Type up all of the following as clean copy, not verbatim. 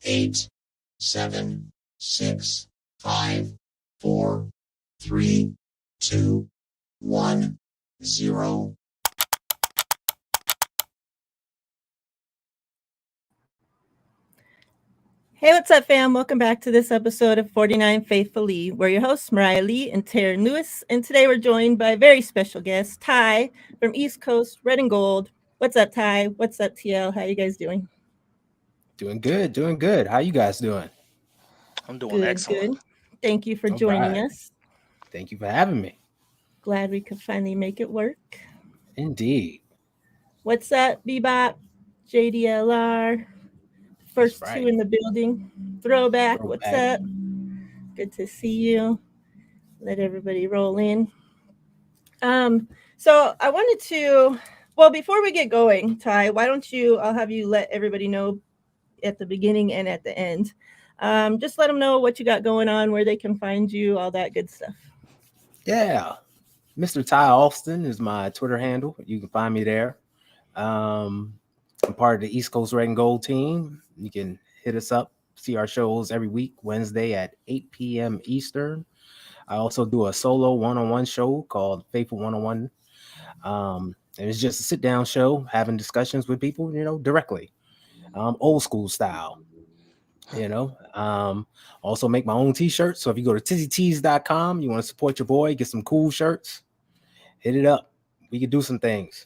8, 7, 6, 5, 4, 3, 2, 1, 0. Hey, what's up, fam? Welcome back to this episode of 49 Faithfullee. We're your hosts, Miriah Lee and Teran Lewis, and today we're joined by a very special guest, Ty from East Coast Red and Gold. What's up, Ty? What's up, TL? How you guys doing? Doing good, doing good. How you guys doing? I'm doing Good, excellent. good. Thank you for All joining right. us. Thank you for having me. Glad we could finally make it work. Indeed. What's up, Bebop, JDLR? First That's two right. in the building. Throwback, what's Throwback. up? Good to see you. Let everybody roll in. So I wanted to, well, before we get going, Ty, why don't I'll have you let everybody know at the beginning and at the end. Just let them know what you got going on, where they can find you, all that good stuff. Yeah. Mr. Ty Alston is my Twitter handle. You can find me there. I'm part of the East Coast Red and Gold team. You can hit us up, see our shows every week, Wednesday at 8 p.m. Eastern. I also do a solo one-on-one show called Faithful 101. And it's just a sit-down show, having discussions with people, directly, old school style. Also make my own t-shirts. So if you go to tizzytees.com, you want to support your boy, get some cool shirts, hit it up. We could do some things.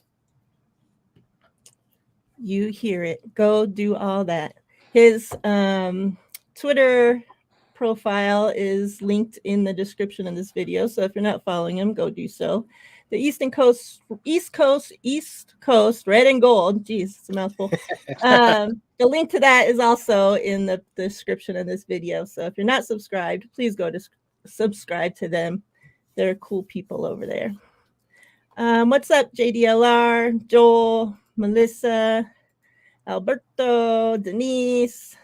You hear it. Go do all that. His Twitter profile is linked in the description of this video. So if you're not following him, go do so. The East Coast, Red and Gold. Geez, it's a mouthful. The link to that is also in the description of this video. So if you're not subscribed, please go to subscribe to them. They're cool people over there. What's up, JDLR, Joel, Melissa, Alberto, Denise?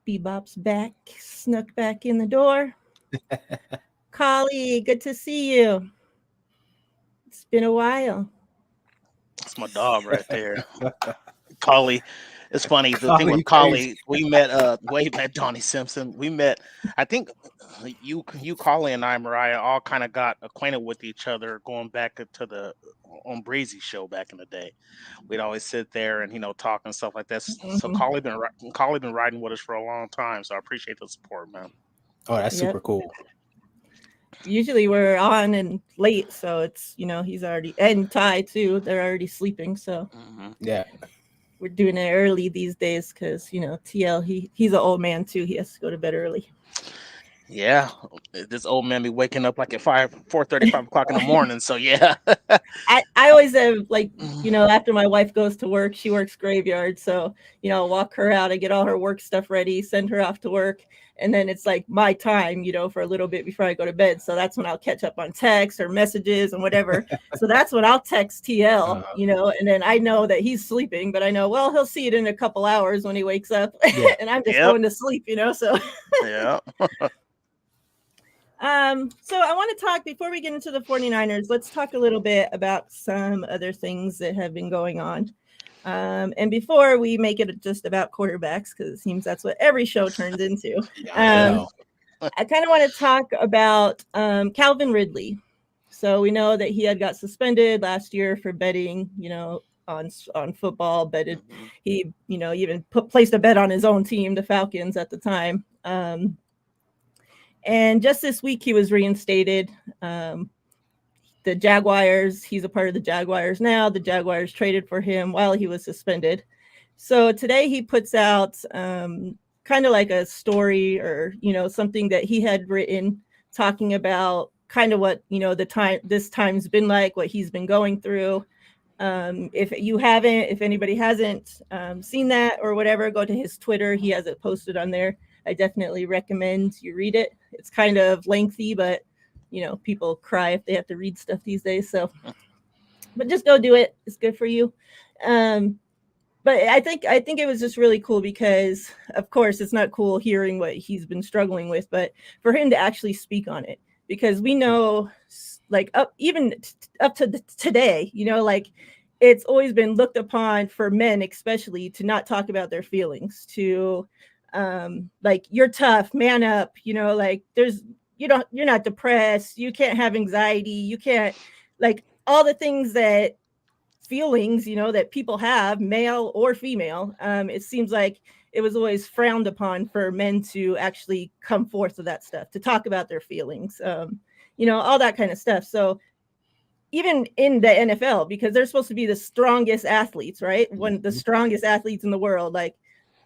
Bebop's back, snuck back in the door. Collie, good to see you. It's been a while. That's my dog right there. Collie. It's funny. The thing with Collie, Collie, we met Donnie Simpson. We met, I think you Collie and I, Mariah, all kind of got acquainted with each other going back to the on Breezy show back in the day. We'd always sit there and talk and stuff like that. So Collie been riding with us for a long time. So I appreciate the support, man. Oh, that's super cool. Usually we're on and late, so it's he's already, and Ty too, they're already sleeping, so yeah, we're doing it early these days because TL he's an old man too, he has to go to bed early. Yeah, this old man be waking up like at 4:30, 5 o'clock in the morning. So yeah, I always have after my wife goes to work, she works graveyard, so I'll walk her out, I get all her work stuff ready, send her off to work, and then it's like my time for a little bit before I go to bed. So that's when I'll catch up on texts or messages and whatever. So that's when I'll text TL, and then I know that he's sleeping, but I know, well, he'll see it in a couple hours when he wakes up. And I'm just going to sleep, so yeah. So I want to talk, before we get into the 49ers, let's talk a little bit about some other things that have been going on. And before we make it just about quarterbacks, because it seems that's what every show turns into, I kind of want to talk about Calvin Ridley. So we know that he had got suspended last year for betting, on football, betted. He, even placed a bet on his own team, the Falcons, at the time. And just this week, he was reinstated. The Jaguars, he's a part of the Jaguars now. The Jaguars traded for him while he was suspended. So today he puts out kind of like a story or, something that he had written talking about kind of what, this time's been like, what he's been going through. If anybody hasn't seen that or whatever, go to his Twitter. He has it posted on there. I definitely recommend you read it. It's kind of lengthy, but people cry if they have to read stuff these days. So, but just go do it. It's good for you. But I think it was just really cool because, of course, it's not cool hearing what he's been struggling with, but for him to actually speak on it, because we know, like, up to today, like it's always been looked upon for men, especially, to not talk about their feelings, to like, you're tough, man up, like, you're not depressed, you can't have anxiety, you can't, like, all the things that feelings, that people have, male or female. It seems like it was always frowned upon for men to actually come forth with that stuff, to talk about their feelings, all that kind of stuff. So even in the NFL, because they're supposed to be the strongest athletes, right? One of the strongest athletes in the world. Like,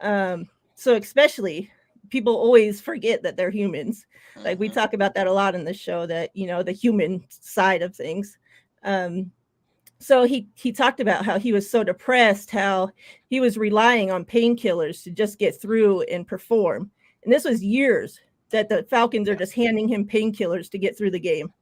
so especially, people always forget that they're humans. Like, we talk about that a lot in the show, that, the human side of things. So he talked about how he was so depressed, how he was relying on painkillers to just get through and perform. And this was years that the Falcons are just handing him painkillers to get through the game.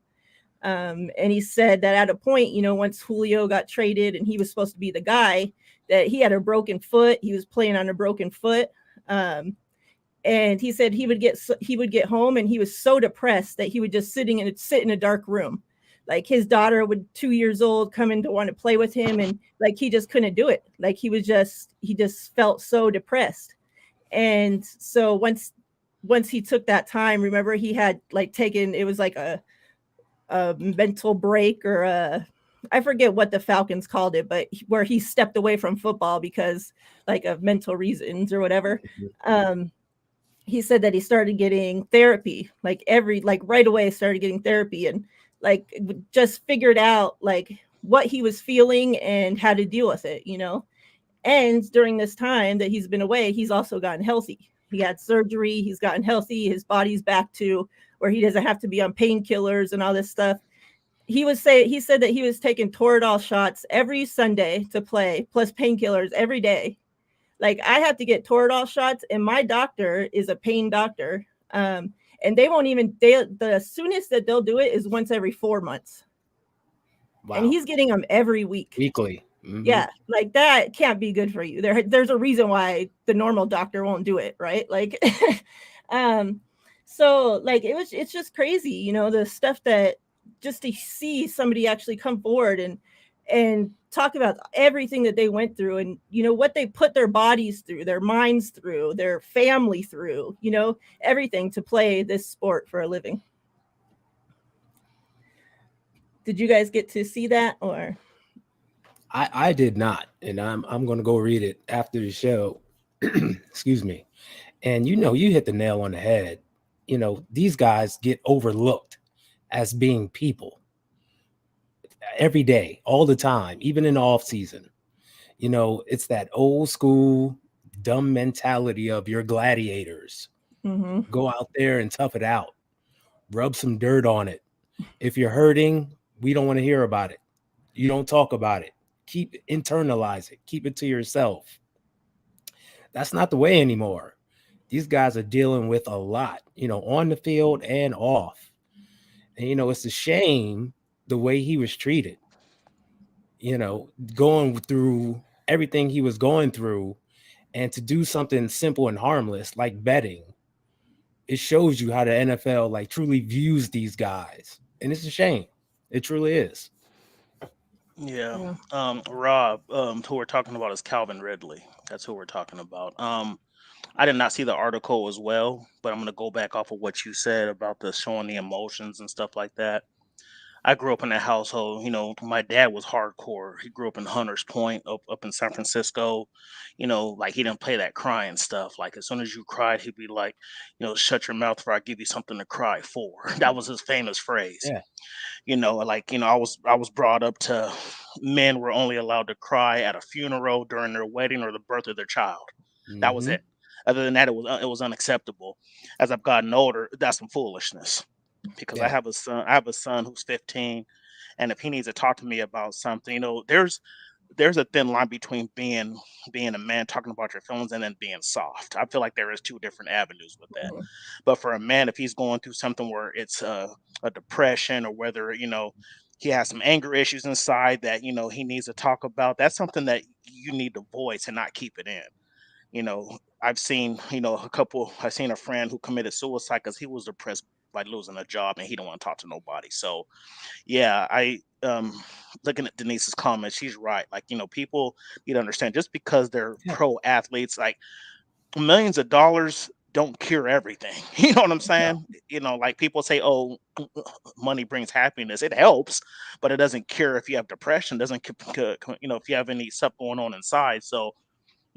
And he said that at a point, once Julio got traded and he was supposed to be the guy, that he had a broken foot. He was playing on a broken foot. And he said he would get home and he was so depressed that he would just sit in a dark room. Like, his daughter 2 years old, come in to want to play with him, and like, he just couldn't do it. Like, he just felt so depressed. And so once he took that time, remember, he had like taken, it was like a mental break, or I forget what the Falcons called it, but where he stepped away from football because, like, of mental reasons or whatever. He said that he started getting therapy, like right away started getting therapy, and like just figured out like what he was feeling and how to deal with it, And during this time that he's been away, he's also gotten healthy. He had surgery, he's gotten healthy, his body's back to where he doesn't have to be on painkillers and all this stuff. He said that he was taking Toradol shots every Sunday to play, plus painkillers every day. Like, I have to get Toradol shots, and my doctor is a pain doctor. And they won't even, the soonest that they'll do it is once every 4 months. Wow. And he's getting them every week. Weekly. Mm-hmm. Yeah, like, that can't be good for you. There's a reason why the normal doctor won't do it, right? Like, so like, it's just crazy, the stuff that, just to see somebody actually come forward and talk about everything that they went through, and what they put their bodies through, their minds through, their family through, everything to play this sport for a living. Did you guys get to see that? Or I did not, and I'm going to go read it after the show. Excuse me. And you hit the nail on the head. These guys get overlooked as being people every day, all the time, even in the off season. It's that old school dumb mentality of your gladiators. mm-hmm. Go out there and tough it out. Rub some dirt on it. If you're hurting, we don't want to hear about it. You don't talk about it. Internalize it. Keep it to yourself. That's not the way anymore. These guys are dealing with a lot, on the field and off. And, it's a shame the way he was treated, going through everything he was going through, and to do something simple and harmless like betting. It shows you how the NFL like truly views these guys. And it's a shame. It truly is. Yeah. Rob, who we're talking about is Calvin Ridley. That's who we're talking about. I did not see the article as well, but I'm gonna go back off of what you said about the showing the emotions and stuff like that. I grew up in a household, my dad was hardcore. He grew up in Hunters Point, up in San Francisco. Like, he didn't play that crying stuff. Like, as soon as you cried, he'd be like, shut your mouth or I give you something to cry for. That was his famous phrase. Yeah. I was brought up to, men were only allowed to cry at a funeral, during their wedding, or the birth of their child. That was it. Other than that, it was unacceptable. As I've gotten older, that's some foolishness, because I have a son who's 15, and if he needs to talk to me about something, there's a thin line between being a man, talking about your feelings, and then being soft. I feel like there is two different avenues with that. Mhm. But for a man, if he's going through something where it's a depression, or whether he has some anger issues inside that he needs to talk about, that's something that you need to voice and not keep it in. I've seen a friend who committed suicide because he was depressed like losing a job, and he don't want to talk to nobody. So yeah, I looking at Denise's comments, she's right. Like, people need to understand, just because they're Yeah. pro athletes, like millions of dollars don't cure everything. You know what I'm saying? Like people say, oh, money brings happiness. It helps, but it doesn't cure if you have depression, doesn't if you have any stuff going on inside. So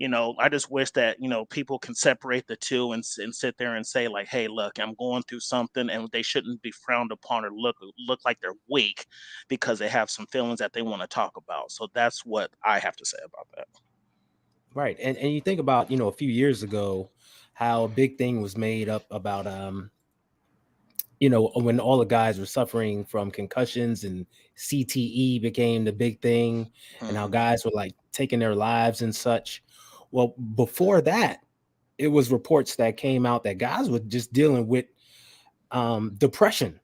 I just wish that people can separate the two, and sit there and say, like, hey, look, I'm going through something, and they shouldn't be frowned upon or look like they're weak because they have some feelings that they want to talk about. So that's what I have to say about that. Right. And you think about, a few years ago, how a big thing was made up about when all the guys were suffering from concussions and CTE became the big thing, and how Mhm. guys were like taking their lives and such. Well, before that, it was reports that came out that guys were just dealing with depression,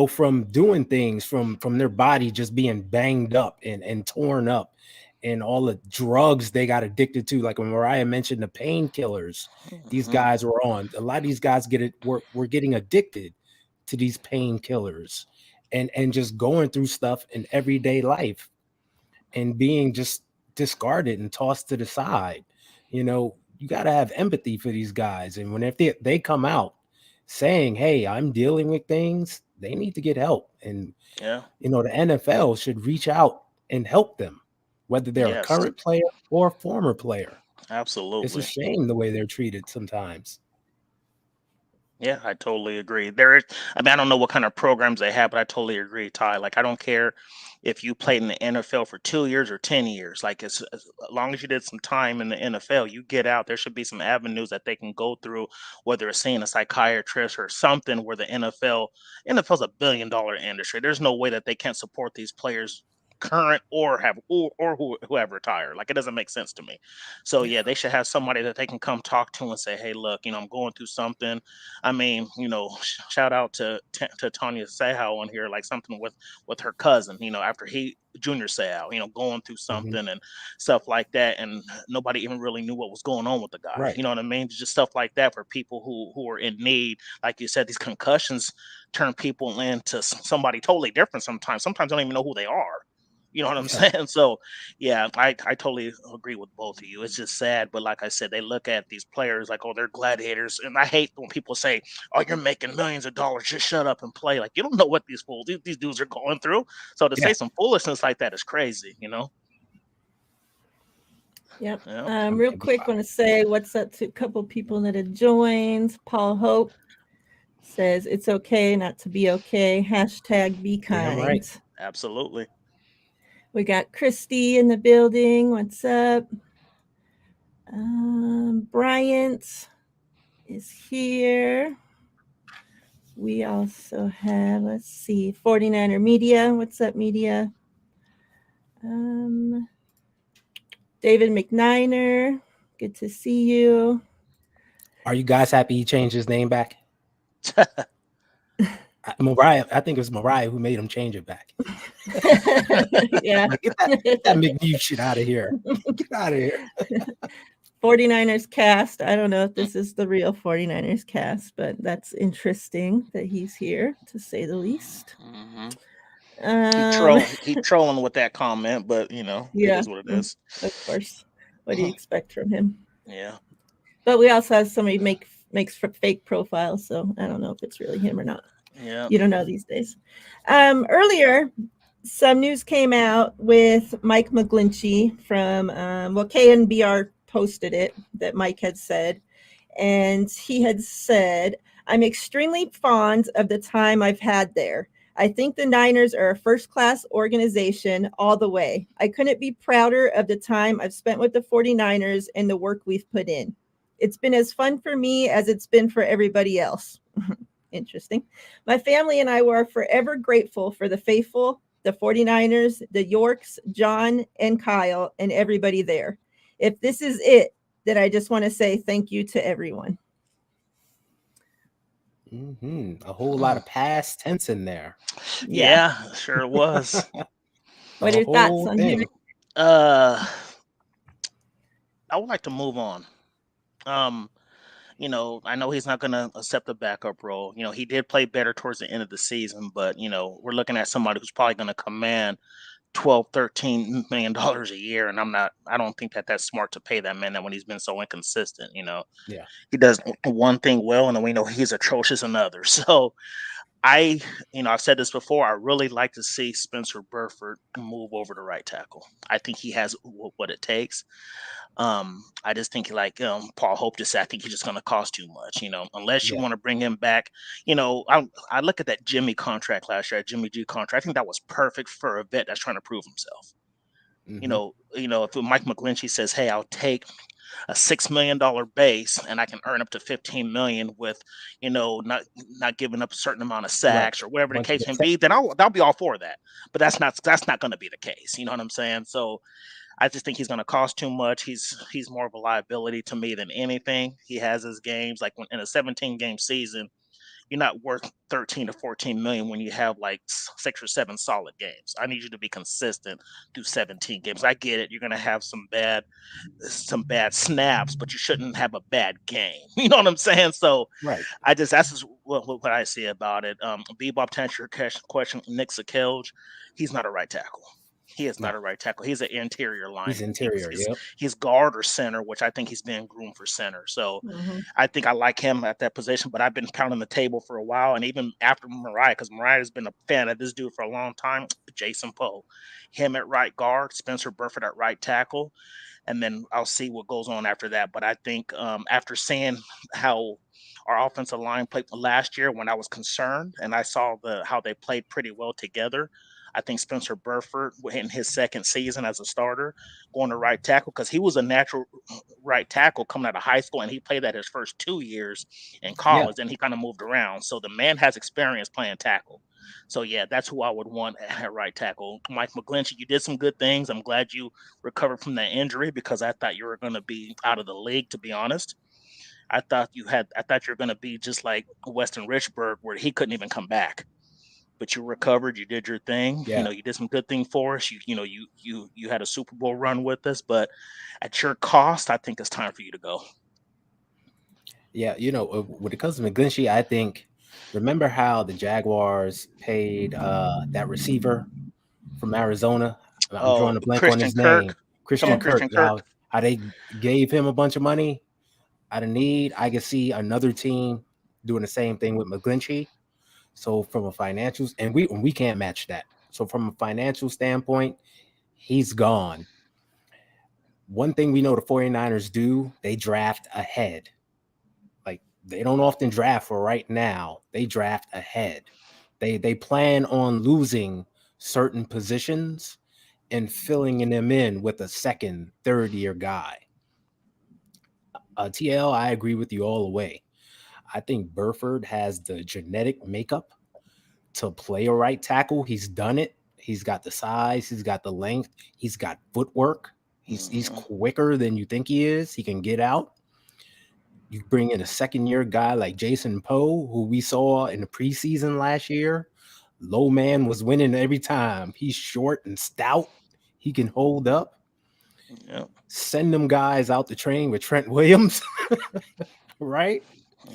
from doing things, from their body just being banged up and torn up, and all the drugs they got addicted to. Like when Miriah mentioned the painkillers these Mhm. guys were on, a lot of these guys were getting addicted to these painkillers, and just going through stuff in everyday life and being just discarded and tossed to the side. You got to have empathy for these guys, and when if they come out saying, hey, I'm dealing with things, they need to get help. And Yeah. the NFL should reach out and help them, whether they're a Yes. current player or a former player. It's a Absolutely. shame the way they're treated sometimes. Yeah, I totally agree. There is, I mean, I don't know what kind of programs they have, but I totally agree, Ty. Like, I don't care if you played in the NFL for 2 years or 10 years. Like, as long as you did some time in the NFL, you get out. There should be some avenues that they can go through, whether it's seeing a psychiatrist or something. Where the NFL's $1 billion industry. There's no way that they can't support these players, current or have who have retired. Like, it doesn't make sense to me. So yeah, Yeah. they should have somebody that they can come talk to and say, hey, look, I'm going through something. I mean, shout out to Tanya Sehal on here, like something with her cousin, after he Junior Seau, going through Mhm. something and stuff like that, and nobody even really knew what was going on with the guy. Right. You know what I mean? Just stuff like that for people who are in need. Like you said, these concussions turn people into somebody totally different. Sometimes they don't even know who they are. You know what I'm Yeah. saying? So yeah, I totally agree with both of you. It's just sad, but like I said, they look at these players like, oh, they're gladiators, and I hate when people say, "Oh, you're making millions of dollars, just shut up and play." Like, you don't know what these dudes are going through. So to Yeah. say some foolishness like that is crazy. Yep. Yeah. Real quick, want to say what's up to a couple people that have joined. Paul Hope says it's okay not to be okay. Hashtag be Damn kind. right. Absolutely. We got Christy in the building. What's up? Bryant is here. We also have, let's see, 49er Media. What's up, Media? David McNiner. Good to see you. Are you guys happy he changed his name back? Miriah, I think it was Miriah who made him change it back. Yeah. Like, get that McNew shit out of here. Get out of here. 49ers cast. I don't know if this is the real 49ers cast, but that's interesting that he's here, to say the least. Keep trolling with that comment, but it Yeah, is what it is. of course. What do you expect from him? Yeah. But we also have somebody makes fake profiles, so I don't know if it's really him or not. Yeah. You don't know these days. Earlier, some news came out with Mike McGlinchey from KNBR posted it, that Mike had said, and he had said, "I'm extremely fond of the time I've had there. I think the Niners are a first-class organization all the way. I couldn't be prouder of the time I've spent with the 49ers and the work we've put in. It's been as fun for me as it's been for everybody else." Interesting. "My family and I were forever grateful for the faithful, the 49ers, the Yorks, John, and Kyle, and everybody there. If this is it, then I just want to say thank you to everyone." A whole lot of past tense in there. Yeah, sure it was. What are your thoughts on him? I would like to move on. I know he's not going to accept the backup role. He did play better towards the end of the season, but we're looking at somebody who's probably going to command 12, $13 million a year, and I don't think that that's smart to pay that man that when he's been so inconsistent. Yeah. He does one thing well, and then we know he's atrocious in others. So I, I've said this before. I really like to see Spencer Burford move over to right tackle. I think he has what it takes. I just think like Paul Hope just said, I think he's just going to cost too much. Unless you Yeah. want to bring him back. I look at that Jimmy contract last year, Jimmy G contract. I think that was perfect for a vet that's trying to prove himself. If Mike McGlinchey says, "Hey, I'll take a $6 million base and I can earn up to 15 million with, not giving up a certain amount of Right. sacks or whatever the Once you case get may be," then I'll be all for that. But that's not going to be the case. You know what I'm saying? So I just think he's going to cost too much. He's more of a liability to me than anything. He has his games like when in a 17 game season, you're not worth 13 to 14 million when you have like 6 or 7 solid games. I need you to be consistent through 17 games. I get it. You're going to have some bad snaps, but you shouldn't have a bad game. You know what I'm saying? So right. that's just what I see about it. Bebop, to answer your question, Nick Sakelj, he's not a right tackle. He is not No, a right tackle. He's an interior he's lineman. interior. Yep. He's guard or center, which I think he's been groomed for center. So Mhm. I think I like him at that position, but I've been pounding the table for a while. And even after Miriah, because Miriah has been a fan of this dude for a long time, Jason Poe, him at right guard, Spencer Burford at right tackle, and then I'll see what goes on after that. But I think after seeing how our offensive line played last year, when I was concerned and I saw how they played pretty well together, I think Spencer Burford in his second season as a starter going to right tackle, because he was a natural right tackle coming out of high school and he played that his first 2 years in Yeah. college and he kind of moved around. So the man has experience playing tackle. So yeah, that's who I would want at right tackle. Mike McGlinchey, you did some good things. I'm glad you recovered from that injury because I thought you were going to be out of the league, to be honest. I thought you were going to be just like Weston Richburg, where he couldn't even come back. But you recovered, you did your thing. Yeah. You did some good thing for us. You had a Super Bowl run with us, but at your cost, I think it's time for you to go. Yeah. When it comes to McGlinchey, I think, remember how the Jaguars paid that receiver from Arizona? I'm drawing Oh, a blank on Christian his name. Kirk. Talking Christian about Kirk. Christian Kirk. How they gave him a bunch of money out of need. I could see another team doing the same thing with McGlinchey. So from a financials, and we can't match that. So from a financial standpoint, he's gone. One thing we know the 49ers do, they draft ahead. Like, they don't often draft for right now. They draft ahead. They plan on losing certain positions and filling them in with a second, third year guy. TL, I agree with you all the way. I think Burford has the genetic makeup to play a right tackle. He's done it. He's got the size, he's got the length, he's got footwork. He's quicker than you think he is. He can get out. You bring in a second year guy like Jason Poe, who we saw in the preseason last year. Low man was winning every time. He's short and stout. He can hold up. Yep. Send them guys out to train with Trent Williams, right?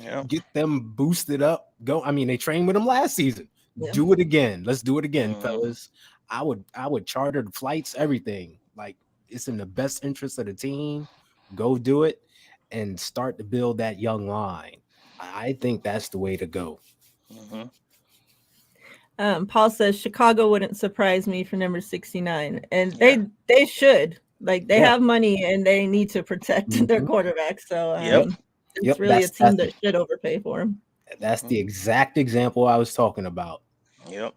Yep. Get them boosted up. Go. I mean, they trained with him last season. Yeah. Do it again. Let's do it again, fellas. I would charter the flights, everything. Like, it's in the best interest of the team. Go do it and start to build that young line. I think that's the way to go. Paul says Chicago wouldn't surprise me for number 69, and they should. Like, they have money and they need to protect their quarterback. So it's really a team that should overpay for him. That's the exact example I was talking about. Yep.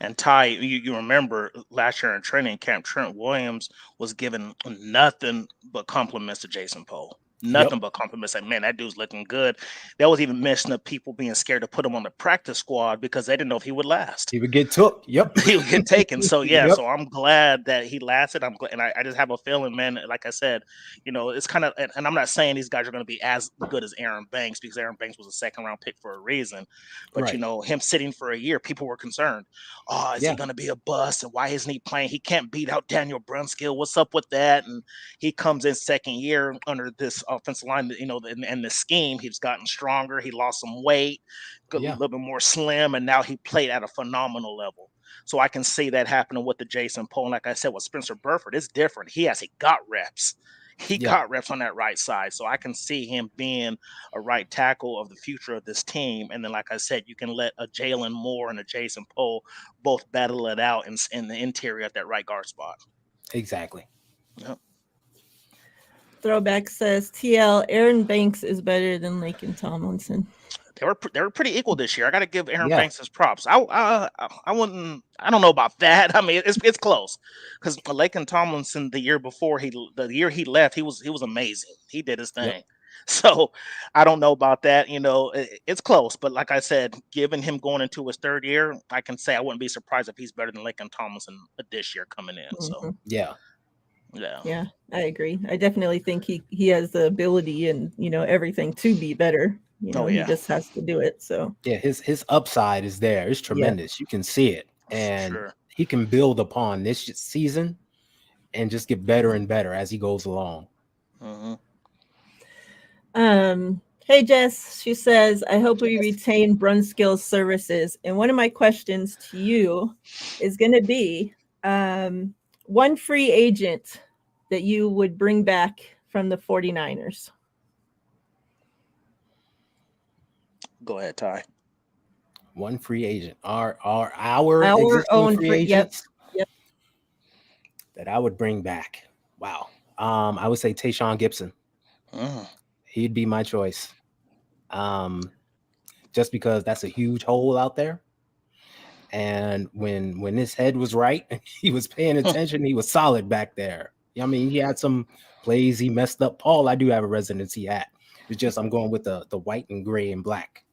And Ty, you remember last year in training camp, Trent Williams was given nothing but compliments to Jason Poe. Nothing but compliments. Like, man, that dude's looking good. There was even mention of people being scared to put him on the practice squad because they didn't know if he would last. He would get took. Yep. He would get taken. So so I'm glad that he lasted. I'm glad, and I just have a feeling, man. Like I said, it's kind of, and I'm not saying these guys are going to be as good as Aaron Banks, because Aaron Banks was a second round pick for a reason. But him sitting for a year, people were concerned. Oh, is he going to be a bust? And why isn't he playing? He can't beat out Daniel Brunskill. What's up with that? And he comes in second year under this offensive line, and the scheme, he's gotten stronger. He lost some weight, got a Yeah. little bit more slim, and now he played at a phenomenal level. So I can see that happening with the Jason Poe. And like I said, with Spencer Burford, it's different. He got reps. He Yeah. got reps on that right side. So I can see him being a right tackle of the future of this team. And then, like I said, you can let a Jalen Moore and a Jason Poe both battle it out in the interior at that right guard spot. Exactly. Yep. Throwback says TL Aaron Banks is better than Laken Tomlinson. They were pretty equal this year. I got to give Aaron Yeah. Banks his props. I wouldn't. I don't know about that. I mean, it's close because Laken Tomlinson the year he left, he was amazing. He did his thing. Yep. So I don't know about that. It's close. But like I said, given him going into his third year, I can say I wouldn't be surprised if he's better than Laken Tomlinson this year coming in. So Yeah. Yeah, I agree. I definitely think he has the ability and everything to be better. He just has to do it. So yeah, his upside is there. It's tremendous. You can see it, and he can build upon this season and just get better and better as he goes along. Hey Jess, she says, I hope we retain Brunskill's services. And one of my questions to you is going to be one free agent that you would bring back from the 49ers. Go ahead, Ty. One free agent. Our own free agents. Yep. That I would bring back. Wow. I would say Tayshaun Gibson. He'd be my choice. Just because that's a huge hole out there. And when his head was right, he was paying attention. He was solid back there. I mean, he had some plays he messed up. Paul, I do have a residency hat. It's just I'm going with the white and gray and black,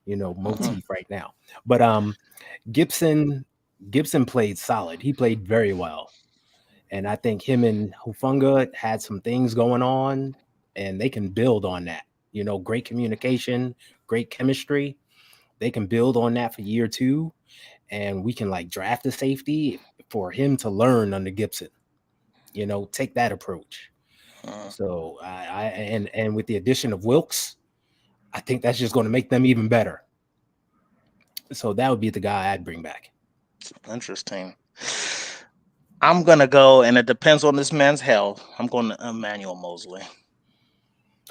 motif right now. But Gibson played solid. He played very well. And I think him and Hufanga had some things going on, and they can build on that. Great communication, great chemistry. They can build on that for year 2. And we can draft a safety for him to learn under Gibson. Take that approach. So and with the addition of Wilkes, I think that's just going to make them even better. So that would be the guy I'd bring back. Interesting. I'm gonna go, and it depends on this man's health. I'm going to Emmanuel Mosley.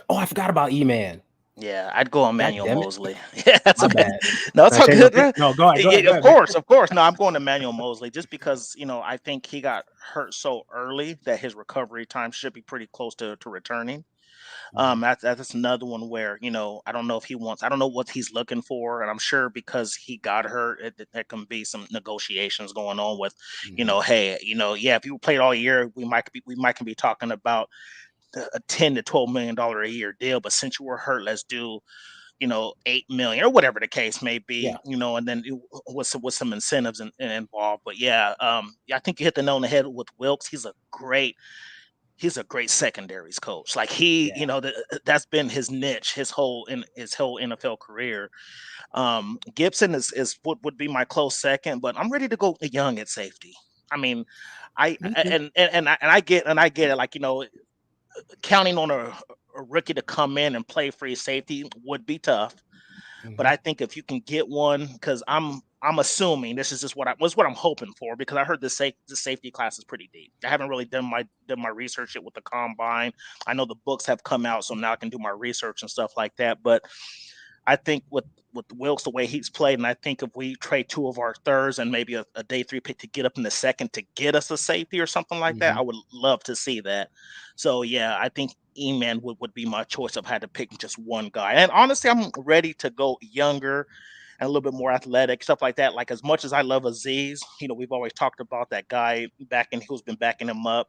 Oh, I forgot about E-Man. Yeah, I'd go Emmanuel Mosley. Yeah, that's bad. No, it's all good. No, go ahead. Of course. No, I'm going to Emmanuel Mosley just because I think he got hurt so early that his recovery time should be pretty close to returning. That's another one where I don't know if he wants. I don't know what he's looking for, and I'm sure because he got hurt, there can be some negotiations going on with, hey, if you played all year, we might be talking about a $10 to $12 million a year deal, but since you were hurt, let's do $8 million or whatever the case may be, and then with some incentives involved. But I think you hit the nail on the head with Wilkes. He's a great secondaries coach. That's been his niche his whole NFL career. Gibson is what would be my close second, but I'm ready to go young at safety. I mean, I get it. Counting on a rookie to come in and play free safety would be tough. But I think if you can get one, because I'm assuming this is just what I'm hoping for, because I heard the safety class is pretty deep. I haven't really done my research yet with the combine. I know the books have come out, so now I can do my research and stuff like that. But I think with Wilkes, the way he's played, and I think if we trade 2 of our thirds and maybe a day 3 pick to get up in the second to get us a safety or something like that, I would love to see that. So I think E-Man would be my choice if I had to pick just one guy. And honestly, I'm ready to go younger and a little bit more athletic, stuff like that. Like, as much as I love Aziz, we've always talked about that guy who's been backing him up.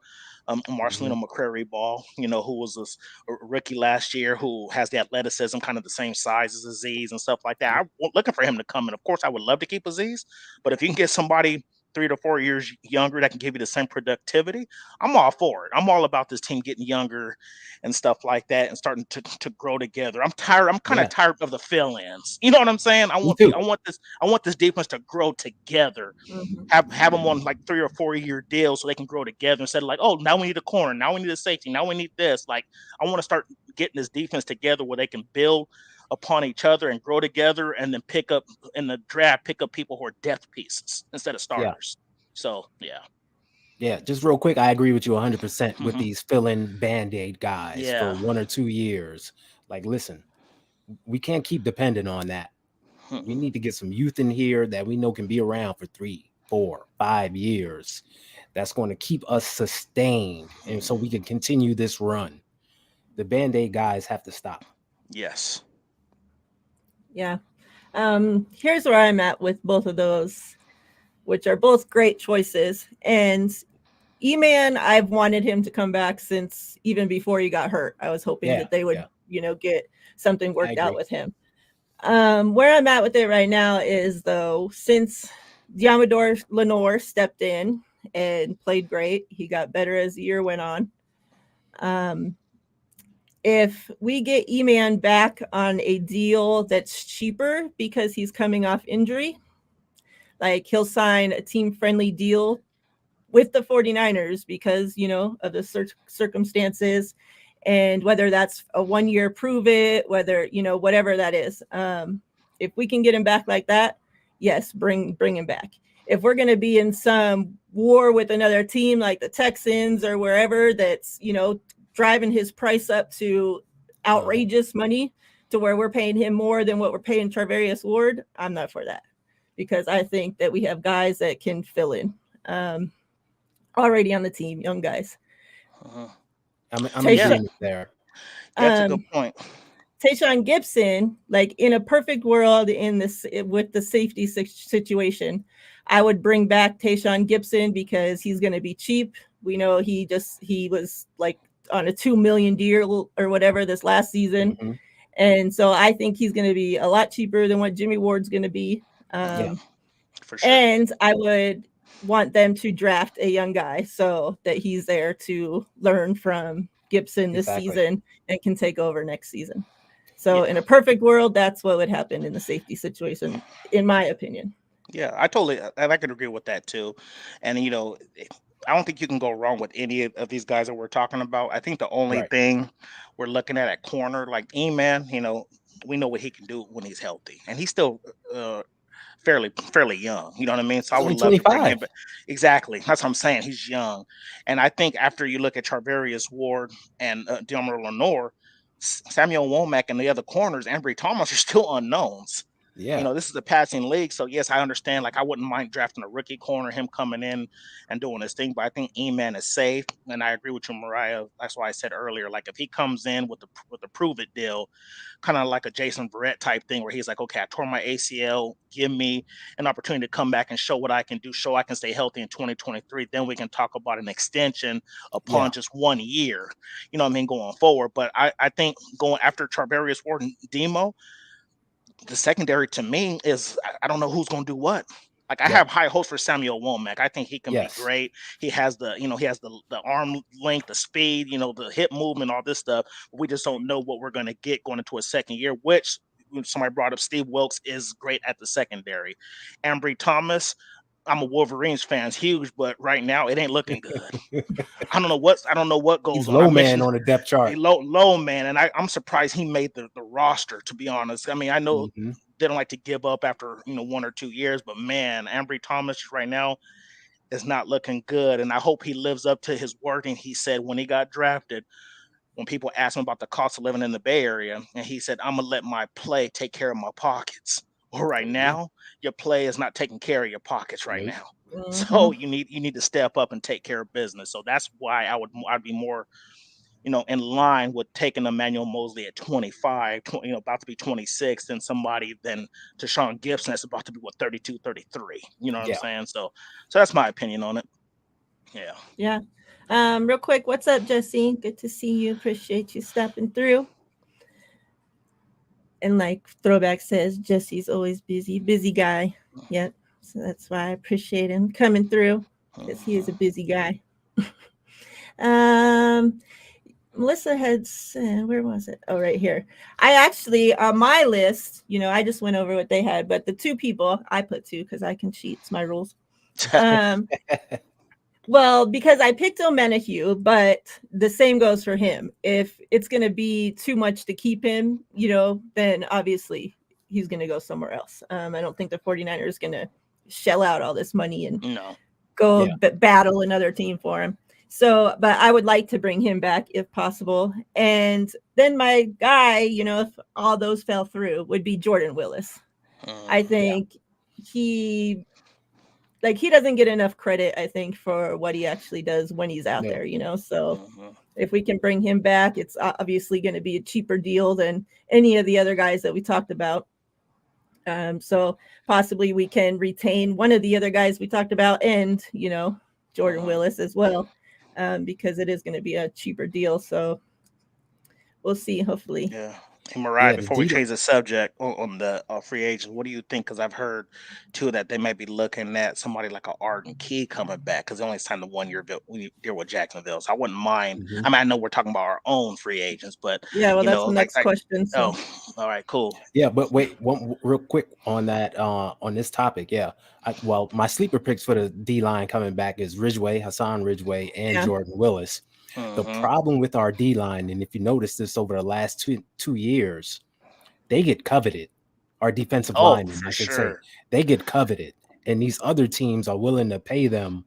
Marcelino McCrary Ball, who was a rookie last year, who has the athleticism, kind of the same size as Aziz and stuff like that. I'm looking for him to come in. Of course, I would love to keep Aziz, but if you can get somebody 3 to 4 years younger that can give you the same productivity, I'm all for it. I'm all about this team getting younger and stuff like that and starting to grow together. I'm kind of tired of the fill-ins. You know what I'm saying? I want this defense to grow together. Have them on 3 or 4 year deals so they can grow together instead of oh, now we need a corner, now we need a safety, now we need this. I want to start getting this defense together where they can build upon each other and grow together, and then pick up in the draft, pick up people who are depth pieces instead of starters. So Yeah, just real quick, I agree with you 100% with Mhm. these fill-in Band-Aid guys for Yeah. 1 or 2 years. Like, listen, we can't keep depending on that. We need to get some youth in here that we know can be around for 3, 4, 5 years. That's going to keep us sustained, and so we can continue this run. The Band-Aid guys have to stop. Yes. Yeah. Here's where I'm at with both of those, which are both great choices. And E-Man, I've wanted him to come back since even before he got hurt. I was hoping that they would, get something worked out with him. Where I'm at with it right now is, though, since Diamador Lenore stepped in and played great, he got better as the year went on. If we get E-Man back on a deal that's cheaper because he's coming off injury, like he'll sign a team-friendly deal with the 49ers because, of the circumstances, and whether that's a 1-year prove it, whether, whatever that is. If we can get him back like that, yes, bring him back. If we're going to be in some war with another team like the Texans or wherever that's, driving his price up to outrageous money to where we're paying him more than what we're paying Charvarius Ward, I'm not for that, because I think that we have guys that can fill in. Already on the team, young guys. I'm agreeing there. That's a good point. Tayshaun Gibson, like in a perfect world, with the safety situation, I would bring back Tayshaun Gibson because he's going to be cheap. We know he was like on a $2 million deal or whatever this last season. Mm-hmm. And so I think he's going to be a lot cheaper than what Jimmy Ward's going to be. For sure. And I would want them to draft a young guy so that he's there to learn from Gibson this season and can take over next season. So in a perfect world, that's what would happen in the safety situation, in my opinion. Yeah, I can agree with that too. And I don't think you can go wrong with any of these guys that we're talking about. I think the only thing we're looking at corner, like E-Man, we know what he can do when he's healthy, and he's still fairly young. You know what I mean? So I would love to bring him back. Exactly. That's what I'm saying. He's young. And I think after you look at Charvarius Ward and Diamador Lenore, Samuel Womack and the other corners, Ambry Thomas, are still unknowns. Yeah. This is a passing league. So yes, I understand. Like, I wouldn't mind drafting a rookie corner, him coming in and doing his thing, but I think E-Man is safe. And I agree with you, Miriah. That's why I said earlier, like, if he comes in with the prove it deal, kind of like a Jason Verrett type thing, where he's like, okay, I tore my ACL, give me an opportunity to come back and show what I can do, show I can stay healthy in 2023. Then we can talk about an extension upon just 1 year, going forward. But I think going after Charvarius Ward and Demo, the secondary to me is, I don't know who's going to do what. Like, I have high hopes for Samuel Womack. I think he can be great. He has the arm length, the speed, the hip movement, all this stuff. We just don't know what we're going to get going into a second year, which somebody brought up. Steve Wilkes is great at the secondary. Ambry Thomas, I'm a Wolverines fan, huge, but right now it ain't looking good. I don't know what goes He's on. Low man on the depth chart. Low man, and I'm surprised he made the roster, to be honest. I mean, I know they don't like to give up after 1 or 2 years, but man, Ambry Thomas right now is not looking good, and I hope he lives up to his wording. He said when he got drafted, when people asked him about the cost of living in the Bay Area, and he said, "I'm gonna let my play take care of my pockets." Well, right now, your play is not taking care of your pockets right now. So you need to step up and take care of business. So that's why I'd be more, in line with taking Emmanuel Mosley at 25, about to be 26, than somebody than Tayshaun Gibson that's about to be 32, 33. You know what I'm saying? So that's my opinion on it. Yeah. Yeah. Real quick, what's up, Jesse? Good to see you. Appreciate you stopping through. And like Throwback says, Jesse's always busy guy. Yep. So that's why I appreciate him coming through, because he is a busy guy. Melissa had said, where was it? Oh, right here. I actually, on my list, I just went over what they had, but the 2 people, I put 2 because I can cheat. It's my rules. Well, because I picked O'Menahue, but the same goes for him. If it's going to be too much to keep him, then obviously he's going to go somewhere else. I don't think the 49ers going to shell out all this money and No. go Yeah. battle another team for him. So, but I would like to bring him back if possible. And then my guy, if all those fell through, would be Jordan Willis. I think he doesn't get enough credit, I think, for what he actually does when he's out No. there. So if we can bring him back, it's obviously going to be a cheaper deal than any of the other guys that we talked about. So possibly we can retain one of the other guys we talked about and, Jordan Willis as well, because it is going to be a cheaper deal. So we'll see, hopefully. Yeah. Hey, Miriah, Yeah, the before we D- change the subject on the free agents, what do you think? Because I've heard too that they may be looking at somebody like a Arden Key coming back because they only signed the 1 year deal with Jacksonville. So I wouldn't mind. Mhm. I mean, I know we're talking about our own free agents, but Yeah, well, that's the like next question. So. oh, all right, cool. Yeah, but wait, one real quick on that on this topic. Yeah, well, my sleeper picks for the D line coming back is Hassan Ridgeway, and Yeah. Jordan Willis. The problem with our D line, and if you notice this over the last two years, they get coveted. Our defensive linemen, for I should say, sure. they get coveted, and these other teams are willing to pay them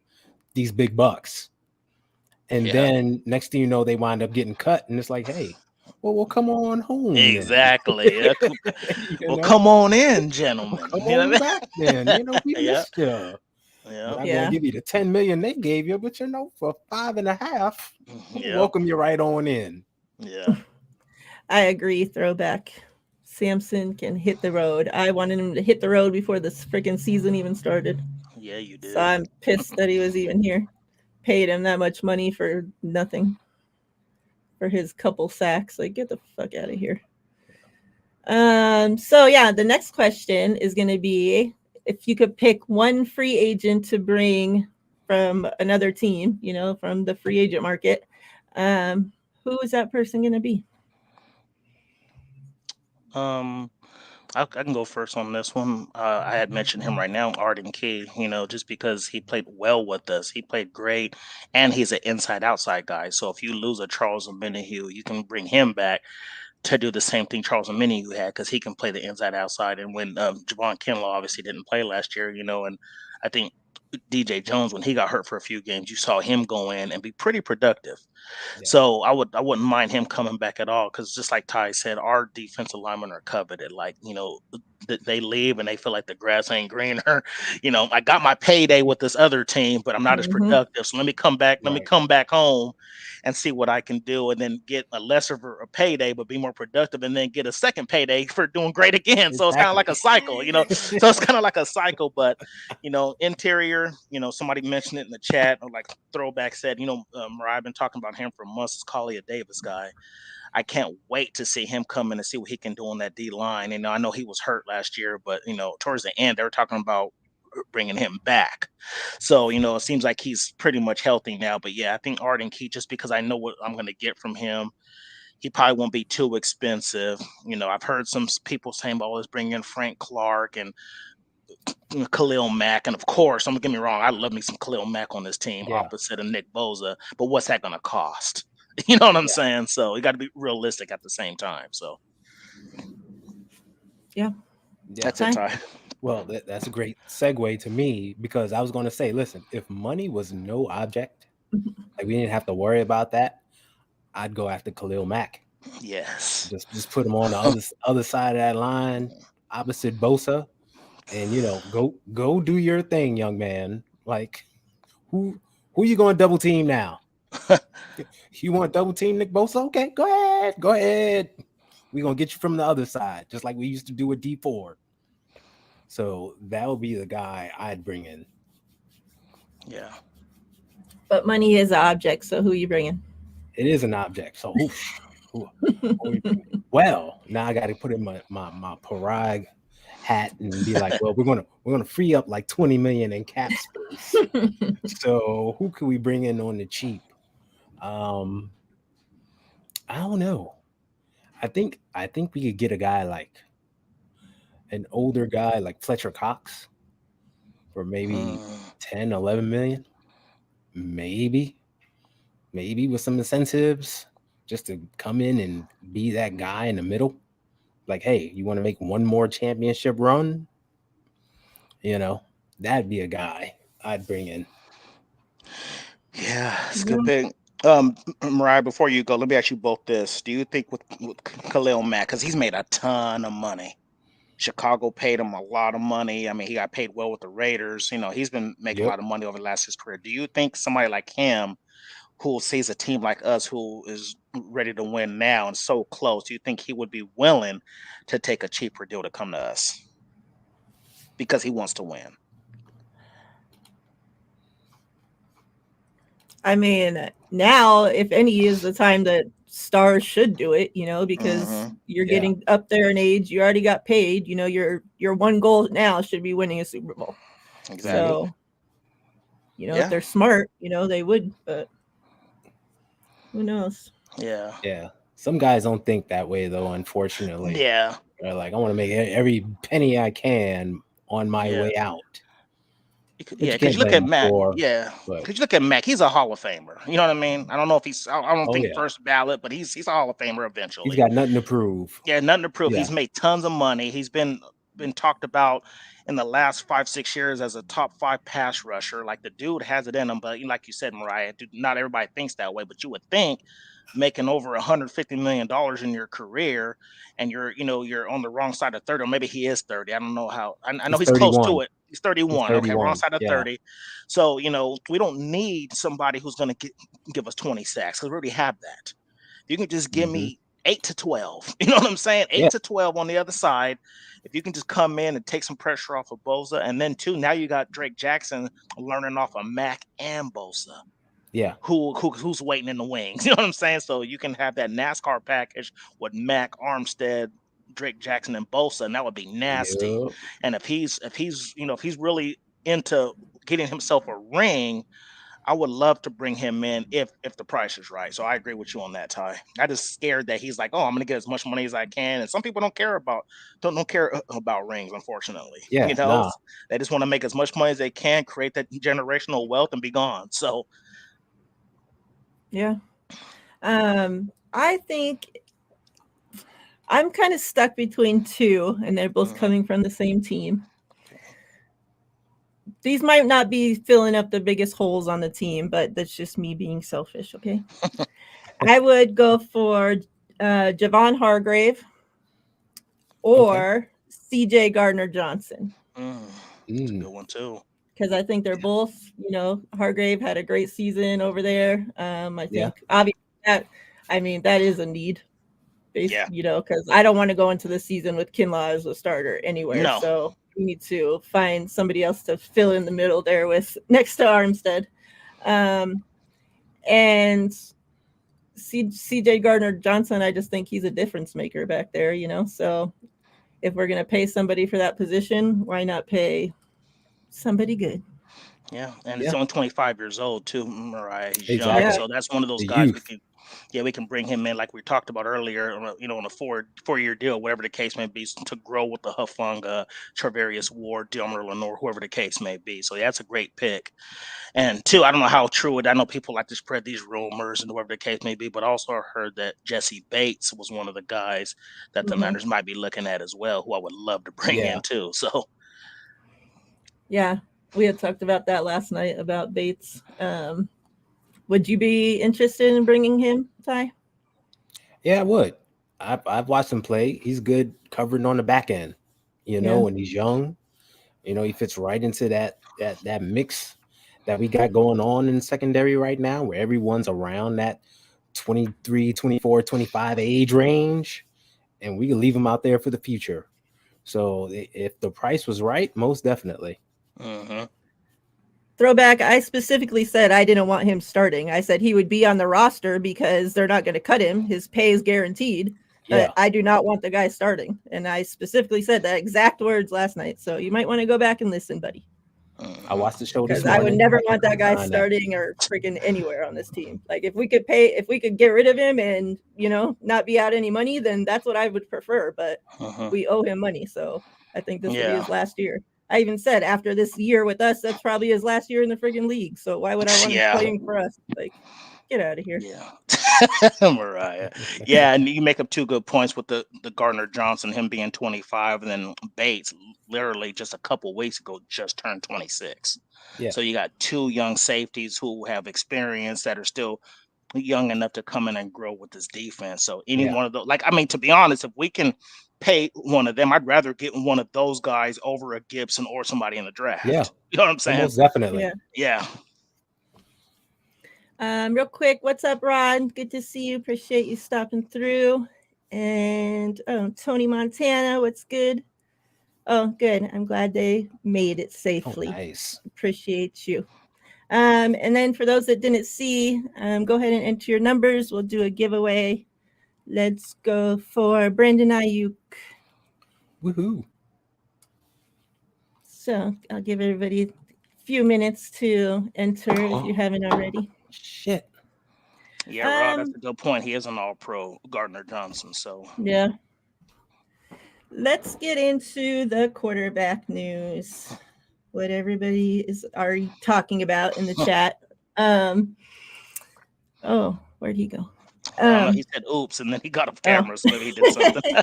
these big bucks. And Yeah. then next thing you know, they wind up getting cut, and it's like, hey, well, come on home. then. Exactly. You Well, know? come on in, gentlemen. Come You know what on I back then. We mean? missed you. Yeah. We're not Yeah. gonna give you the 10 million they gave you, but for 5.5, we'll Yeah. welcome you right on in. Yeah. I agree. Throwback. Samson can hit the road. I wanted him to hit the road before this freaking season even started. Yeah, you did. So I'm pissed that he was even here. Paid him that much money for nothing. For his couple sacks. Like, get the fuck out of here. So yeah, the next question is going to be if you could pick one free agent to bring from another team, from the free agent market, who is that person going to be? I can go first on this one. I had mentioned him right now, Arden Key, just because he played well with us. He played great, and he's an inside outside guy. So if you lose a Charles Omenihu, you can bring him back to do the same thing Charles Omenihu had because he can play the inside outside. And when Javon Kinlaw obviously didn't play last year, and I think DJ Jones, when he got hurt for a few games, you saw him go in and be pretty productive. Yeah. So I wouldn't mind him coming back at all because just like Ty said, our defensive linemen are coveted. Like they leave and they feel like the grass ain't greener. I got my payday with this other team, but I'm not as productive. So let me come back. Let me come back home and see what I can do, and then get a lesser of a payday, but be more productive, and then get a second payday for doing great again. So it's kind of like a cycle, So it's kind of like a cycle, but interior. Somebody mentioned it in the chat, or like Throwback said, Mariah, I've been talking about him for months. This Collier Davis guy. I can't wait to see him come in and see what he can do on that D line. I know he was hurt last year, but towards the end, they were talking about bringing him back. So, it seems like he's pretty much healthy now. But yeah, I think Arden Key, just because I know what I'm going to get from him, he probably won't be too expensive. I've heard some people saying, "Oh, let's bring in Frank Clark and Khalil Mack." And of course, don't get me wrong, I love me some Khalil Mack on this team opposite of Nick Bosa. But what's that going to cost? You know what I'm saying? So you got to be realistic at the same time. So yeah, that's it, Ty. Well, that's a great segue to me because I was going to say, listen, if money was no object, like we didn't have to worry about that, I'd go after Khalil Mack. Yes. Just put him on the other side of that line, opposite Bosa, and go do your thing, young man. Like who you going to double team now? You want to double team Nick Bosa? Okay, go ahead. We're gonna get you from the other side, just like we used to do with D Ford. So that would be the guy I'd bring in. Yeah. But money is an object, so who you bringing? It is an object. So well, now I got to put in my Parag hat and be like, well, we're gonna free up like 20 million in cap space. So who can we bring in on the cheap? I don't know. I think we could get a guy like an older guy like Fletcher Cox for maybe 10, 11 million. maybe with some incentives, just to come in and be that guy in the middle. Like, hey, you want to make one more championship run? That'd be a guy I'd bring in. Yeah, it's a Yeah. good pick. Mariah, before you go, let me ask you both this. Do you think with Khalil Mack, because he's made a ton of money, Chicago paid him a lot of money. I mean, he got paid well with the Raiders. He's been making a Yep. lot of money over the last his career. Do you think somebody like him, who sees a team like us who is ready to win now and so close, do you think he would be willing to take a cheaper deal to come to us because he wants to win? I mean, now, if any, is the time that stars should do it, because Mm-hmm. you're Yeah. getting up there in age. You already got paid. Your one goal now should be winning a Super Bowl. Exactly. So, Yeah. if they're smart, they would, but who knows? Yeah. Yeah. Some guys don't think that way, though, unfortunately. Yeah. They're like, I want to make every penny I can on my Yeah. way out. But Yeah, you because can't you look blame at them Mac. for. Yeah, But because you look at Mac. He's a Hall of Famer. You know what I mean? I don't know if he's. I don't oh think yeah, first ballot, but he's a Hall of Famer he's eventually. got nothing to prove. Yeah, nothing to prove. Yeah. He's made tons of money. He's been talked about in the last 5-6 years as a top 5 pass rusher. Like the dude has it in him, but like you said, Mariah, not everybody thinks that way. But you would think making over $150 million in your career, and you're on the wrong side of 30, or maybe he is 30. I don't know how. I know He's he's close to 31. it. He's 31. Okay, wrong 31. side of Yeah. 30. So we don't need somebody who's going to give us 20 sacks because we already have that. You can just give Mhm. me 8 to 12. You know what I'm saying? 8 Yeah. to 12 on the other side. If you can just come in and take some pressure off of Bosa, and then too, now you got Drake Jackson learning off of Mac and Bosa, Yeah. who's waiting in the wings. You know what I'm saying? So you can have that NASCAR package with Mac, Armstead, Drake Jackson, and Bosa, and that would be nasty. Yep. And if he's really into getting himself a ring, I would love to bring him in if the price is right. So I agree with you on that, Ty. I just scared that he's like, oh, I'm gonna get as much money as I can, and some people don't care about rings, unfortunately. Yeah. Nah. They just want to make as much money as they can, create that generational wealth, and be gone. So Yeah. I think I'm kind of stuck between two, and they're both coming from the same team. These might not be filling up the biggest holes on the team, but that's just me being selfish, okay? I would go for Javon Hargrave or CJ Gardner-Johnson. That's a good one too. Because I think they're both, Hargrave had a great season over there. I Yeah. think obviously that is a need. Yeah. Because I don't want to go into the season with Kinlaw as a starter anywhere. No. So we need to find somebody else to fill in the middle there with next to Armstead. And CJ Gardner-Johnson, I just think he's a difference maker back there, So if we're going to pay somebody for that position, why not pay somebody good? Yeah, and Yeah. he's only 25 years old too, Mariah. He's young, Exactly. so that's one of those The guys youth. we can bring him in like we talked about earlier, on a four-year deal, whatever the case may be, to grow with the Hufanga, Charvarius Ward, Delmer Lenore, whoever the case may be. So yeah, that's a great pick. And two, I don't know how true it. I know people like to spread these rumors and whatever the case may be, but also I heard that Jesse Bates was one of the guys that the Niners might be looking at as well, who I would love to bring in too. So yeah. We had talked about that last night about Bates. Would you be interested in bringing him, Ty? Yeah, I would. I've watched him play. He's good covering on the back end. When he's young, he fits right into that mix that we got going on in secondary right now, where everyone's around that 23, 24, 25 age range, and we can leave him out there for the future. So if the price was right, most definitely. Throwback, I specifically said I didn't want him starting. I said he would be on the roster because they're not going to cut him. His pay is guaranteed. Yeah. But I do not want the guy starting. And I specifically said that exact words last night. So you might want to go back and listen, buddy. I watched the show this Because I morning. would never want that guy starting or freaking anywhere on this team. Like if we could get rid of him and, not be out any money, then that's what I would prefer. But we owe him money. So I think this will be his last year. I even said after this year with us, that's probably his last year in the friggin' league. So why would I want him Yeah. playing for us? Like, get out of here. Yeah. Mariah. Yeah, and you make up two good points with the Gardner Johnson, him being 25, and then Bates literally just a couple weeks ago just turned 26. Yeah. So you got two young safeties who have experience that are still young enough to come in and grow with this defense. So any Yeah. one of those, like, I mean, to be honest, if we can pay one of them, I'd rather get one of those guys over a Gibson or somebody in the draft. Yeah. You know what I'm saying? Most definitely. Yeah. Yeah. Real quick, what's up, Rod? Good to see you. Appreciate you stopping through. And Tony Montana, what's good? Oh, good. I'm glad they made it Oh, safely. nice. Appreciate you. And then for those that didn't see, go ahead and enter your numbers. We'll do a giveaway. Let's go for Brandon Ayuk. Woohoo. So I'll give everybody a few minutes to enter if you haven't already. Shit. Yeah, Rod, that's a good point. He is an all-pro, Gardner Johnson. So yeah. Let's get into the quarterback news. What everybody is already talking about in the chat. Oh, where'd he go? I don't know. He said oops, and then he got off camera, so maybe he did something.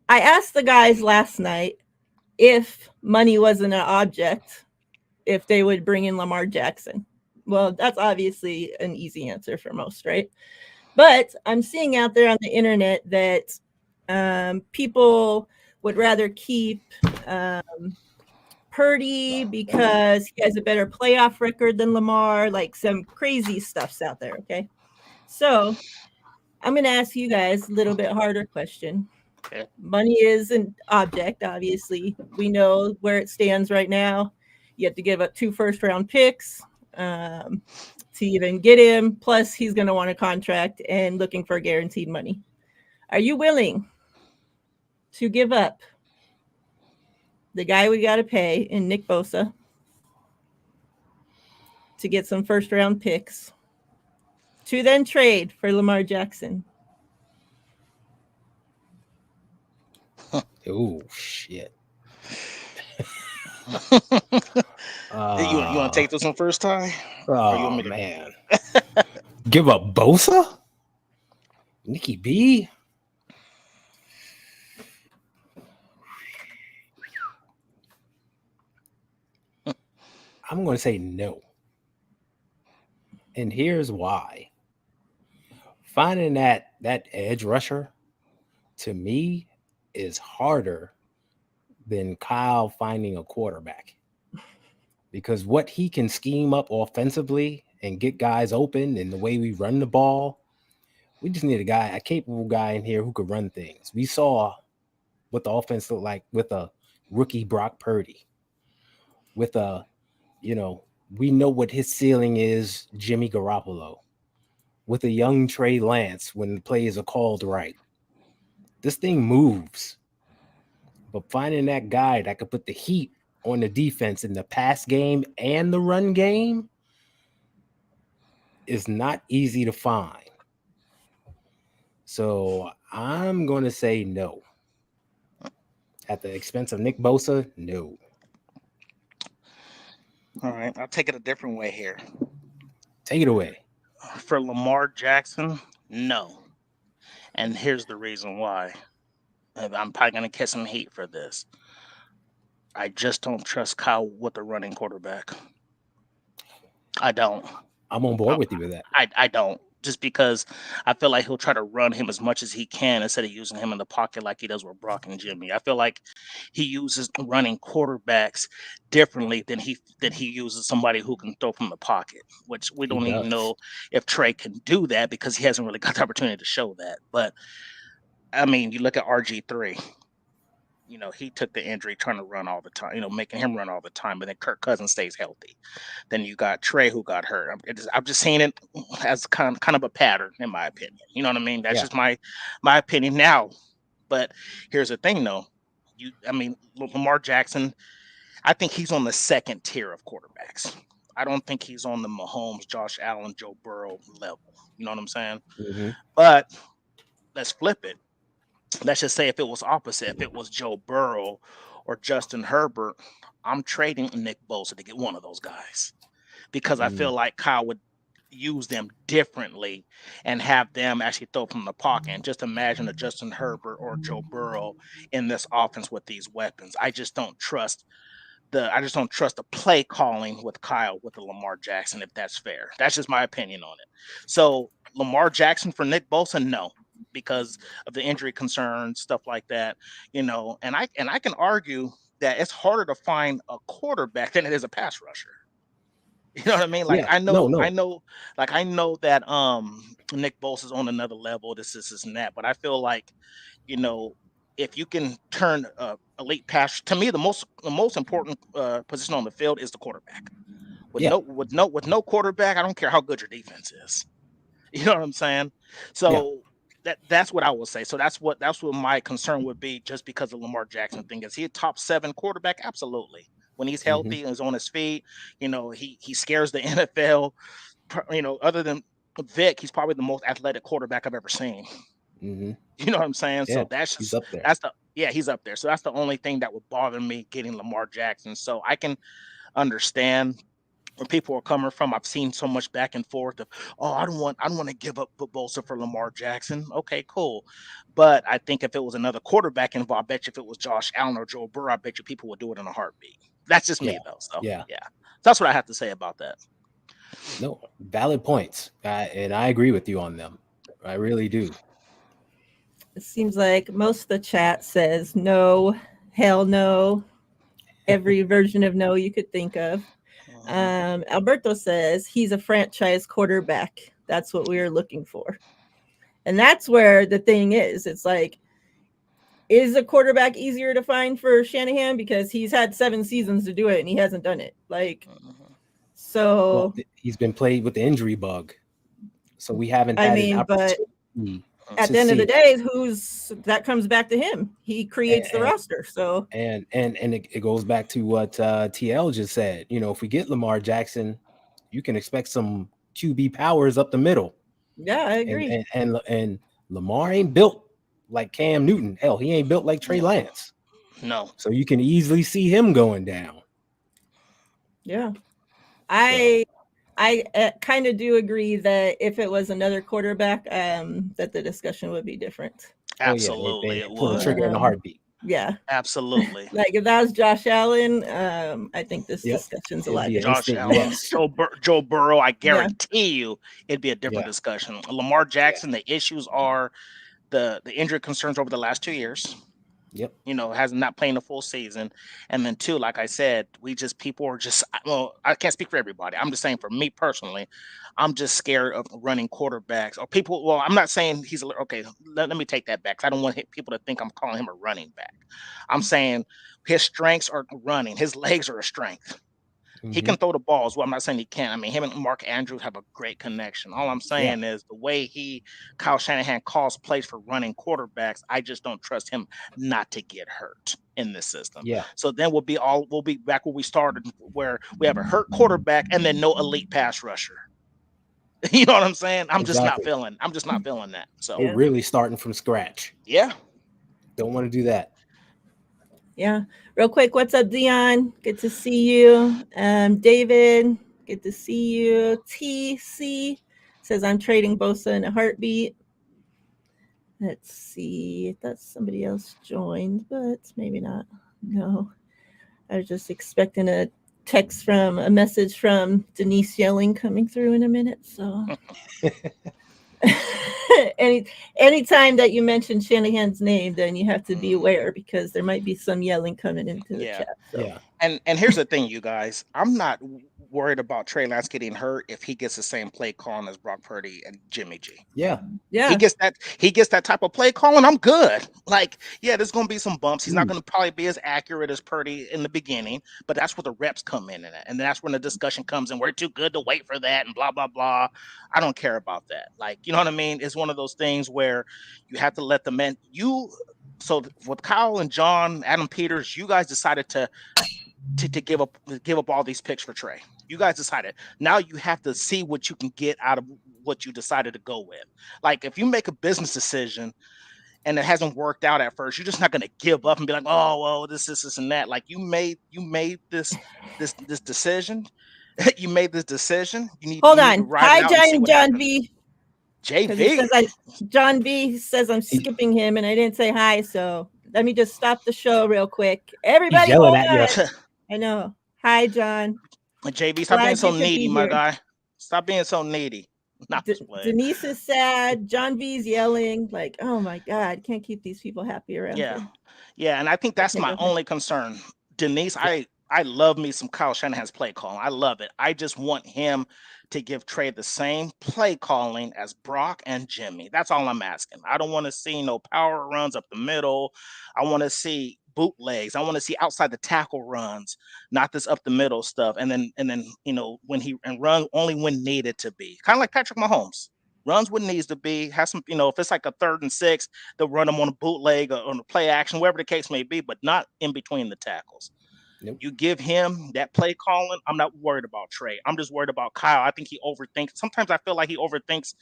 I asked the guys last night if money wasn't an object, if they would bring in Lamar Jackson. Well, that's obviously an easy answer for most, right? But I'm seeing out there on the internet that people would rather keep Purdy because he has a better playoff record than Lamar, like some crazy stuff's out there, okay? So I'm going to ask you guys a little bit harder question. Okay. Money is an object, obviously. We know where it stands right now. You have to give up 2 first-round picks to even get him. Plus, he's going to want a contract and looking for guaranteed money. Are you willing to give up the guy we got to pay in Nick Bosa to get some first-round picks to then trade for Lamar Jackson? Oh, shit. You want to take this one first, Ty? Oh, man. Give up Bosa? Nikki B? I'm going to say no. And here's why. Finding that edge rusher, to me, is harder than Kyle finding a quarterback. Because what he can scheme up offensively and get guys open and the way we run the ball, we just need a capable guy in here who could run things. We saw what the offense looked like with a rookie Brock Purdy. With we know what his ceiling is, Jimmy Garoppolo. With a young Trey Lance when the plays are called right. This thing moves. But finding that guy that could put the heat on the defense in the pass game and the run game is not easy to find. So I'm going to say no. At the expense of Nick Bosa, no. All right, I'll take it a different way here. Take it away. For Lamar Jackson, no. And here's the reason why. I'm probably going to catch some heat for this. I just don't trust Kyle with a running quarterback. I don't. I'm on board with you with that. I don't. Just because I feel like he'll try to run him as much as he can instead of using him in the pocket like he does with Brock and Jimmy. I feel like he uses running quarterbacks differently than he uses somebody who can throw from the pocket, which we don't even know if Trey can do that because he hasn't really got the opportunity to show that. But I mean, you look at RG3. He took the injury trying to run all the time, making him run all the time, but then Kirk Cousins stays healthy. Then you got Trey who got hurt. I'm just saying it as kind of a pattern, in my opinion. You know what I mean? That's just my opinion now. But here's the thing, though. Lamar Jackson, I think he's on the second tier of quarterbacks. I don't think he's on the Mahomes, Josh Allen, Joe Burrow level. You know what I'm saying? Mm-hmm. But let's flip it. let's just say if it was opposite, if it was Joe Burrow or Justin Herbert, I'm trading Nick Bosa to get one of those guys because I feel like Kyle would use them differently and have them actually throw from the pocket. And just imagine a Justin Herbert or Joe Burrow in this offense with these weapons. I just don't trust the play calling with Kyle with the Lamar Jackson, if that's fair. That's just my opinion on it. So Lamar Jackson for Nick Bosa, no, because of the injury concerns, stuff like that, and I can argue that it's harder to find a quarterback than it is a pass rusher. You know what I mean? Like Yeah, no, I know that Nick Bosa is on another level, this and that, but I feel like, you know, if you can turn elite pass, to me the most important position on the field is the quarterback. With yeah, no quarterback, I don't care how good your defense is. You know what I'm saying? yeah, So that's what I would say. So that's what my concern would be, just because of Lamar Jackson thing. Is he a top 7 quarterback? Absolutely. When he's hmm, healthy and is on his feet, he scares the NFL. Other than Vic, he's probably the most athletic quarterback I've ever seen. hmm, You know what I'm saying? yeah. So that's He's just up there. that's the yeah, he's up there. So that's the only thing that would bother me getting Lamar Jackson. So I can understand where people are coming from. I've seen so much back and forth of, oh, I don't want to give up Bosa for Lamar Jackson. Okay, cool. But I think if it was another quarterback involved, I bet you if it was Josh Allen or Joe Burrow, I bet you people would do it in a heartbeat. That's just Yeah, me though. So yeah. yeah. That's what I have to say about that. No, valid points, and I agree with you on them. I really do. It seems like most of the chat says no, hell no, every version of no you could think of. Alberto says he's a franchise quarterback. That's what we are looking for. And that's where the thing is. It's like, is a quarterback easier to find for Shanahan because he's had 7 seasons to do it and he hasn't done it? Like, Well, so he's been played with the injury bug, so we haven't I had an mean, but opportunity at to the end of see the it. day, that comes back to him. He creates the And roster. So and it goes back to what TL just said. If we get Lamar Jackson, you can expect some QB powers up the middle. yeah, I And agree. and Lamar ain't built like Cam Newton. Hell, he ain't built like Trey Lance. No. So you can easily see him going down. Yeah. So I kind of do agree that if it was another quarterback, that the discussion would be different. Absolutely, they it pull the trigger in a would. heartbeat. Yeah. Absolutely. Like if that was Josh Allen, I think this Yep, discussion's a it'd lot be an different. Josh instant Allen, yes. Joe Burrow, I Yeah. guarantee you it'd be a different Yeah. discussion. Lamar Jackson, the issues are the injury concerns over the last 2 years. Yep. Has not playing a full season. And then 2, like I said, people are just, well, I can't speak for everybody. I'm just saying for me personally, I'm just scared of running quarterbacks or people. Well, I'm not saying okay. Let me take that back. 'Cause I don't want people to think I'm calling him a running back. I'm saying his strengths are running. His legs are a strength. He Mm-hmm. can throw the ball as well. I'm not saying he can't. I mean, him and Mark Andrews have a great connection. All I'm Yeah. saying is the way Kyle Shanahan calls plays for running quarterbacks, I just don't trust him not to get hurt in this system. Yeah. So then we'll be back where we started, where we have a hurt quarterback and then no elite pass rusher. You know what I'm saying? I'm just not Exactly. feeling that. So We're really starting from scratch. yeah. Don't want to do that. Yeah. Real quick, what's up, Dion? Good to see you. David, good to see you. TC says I'm trading Bosa in a heartbeat. Let's see. I thought somebody else joined, but maybe not. No. I was just expecting a message from Denise Yelling coming through in a minute. So anytime that you mention Shanahan's name, then you have to be aware because there might be some yelling coming into the chat. So. Yeah. And here's the thing, you guys. I'm not worried about Trey Lance getting hurt if he gets the same play calling as Brock Purdy and Jimmy G. Yeah. He gets that type of play calling. I'm good. Like, yeah, there's gonna be some bumps. He's not gonna probably be as accurate as Purdy in the beginning, but that's where the reps come in at. And that's when the discussion comes in. We're too good to wait for that and blah blah blah. I don't care about that. Like, you know what I mean? It's one of those things where you have to let the men so with Kyle and John, Adam Peters, you guys decided to give up all these picks for Trey. You guys decided. Now you have to see what you can get out of what you decided to go with. Like if you make a business decision, and it hasn't worked out at first, you're just not going to give up and be like, oh well, this and that. Like you made this decision. You made this decision. Hold You need to on. ride it Hi, out and see what John happens. V. Because he JV. says John V says I'm skipping him and I didn't say hi, so let me just stop the show real quick. Everybody, yelling hold at you. on. I know. Hi, John. JV, stop being Glad so you could needy, be my here. guy. Stop being so needy. Not just playing. Denise is sad. John V's yelling. Like, oh my God, can't keep these people happy around Yeah. here. Yeah, and I think that's Okay, my go ahead. only concern. Denise, I love me some Kyle Shanahan's play calling. I love it. I just want him to give Trey the same play calling as Brock and Jimmy. That's all I'm asking. I don't want to see no power runs up the middle. I want to see bootlegs. I want to see outside the tackle runs, not this up the middle stuff. And then when he and run only when needed to be. Kind of like Patrick Mahomes. Runs when needs to be. Have some, if it's like a 3rd and 6, they'll run them on a bootleg or on a play action, wherever the case may be, but not in between the tackles. Nope. You give him that play calling. I'm not worried about Trey. I'm just worried about Kyle. I think he overthinks. Sometimes I feel like he overthinks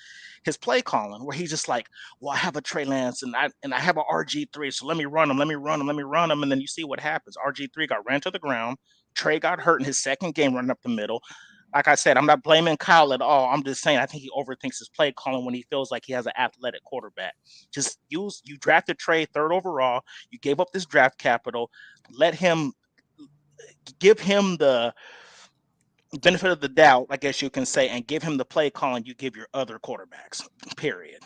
his play calling, where he's just like, "Well, I have a Trey Lance and I have a RG3, so let me run him, and then you see what happens. RG3 got ran to the ground. Trey got hurt in his second game running up the middle. Like I said, I'm not blaming Kyle at all. I'm just saying I think he overthinks his play calling when he feels like he has an athletic quarterback. Just you drafted Trey 3rd overall. You gave up this draft capital. Let him give him the benefit of the doubt, I guess you can say, and give him the play calling you give your other quarterbacks. Period.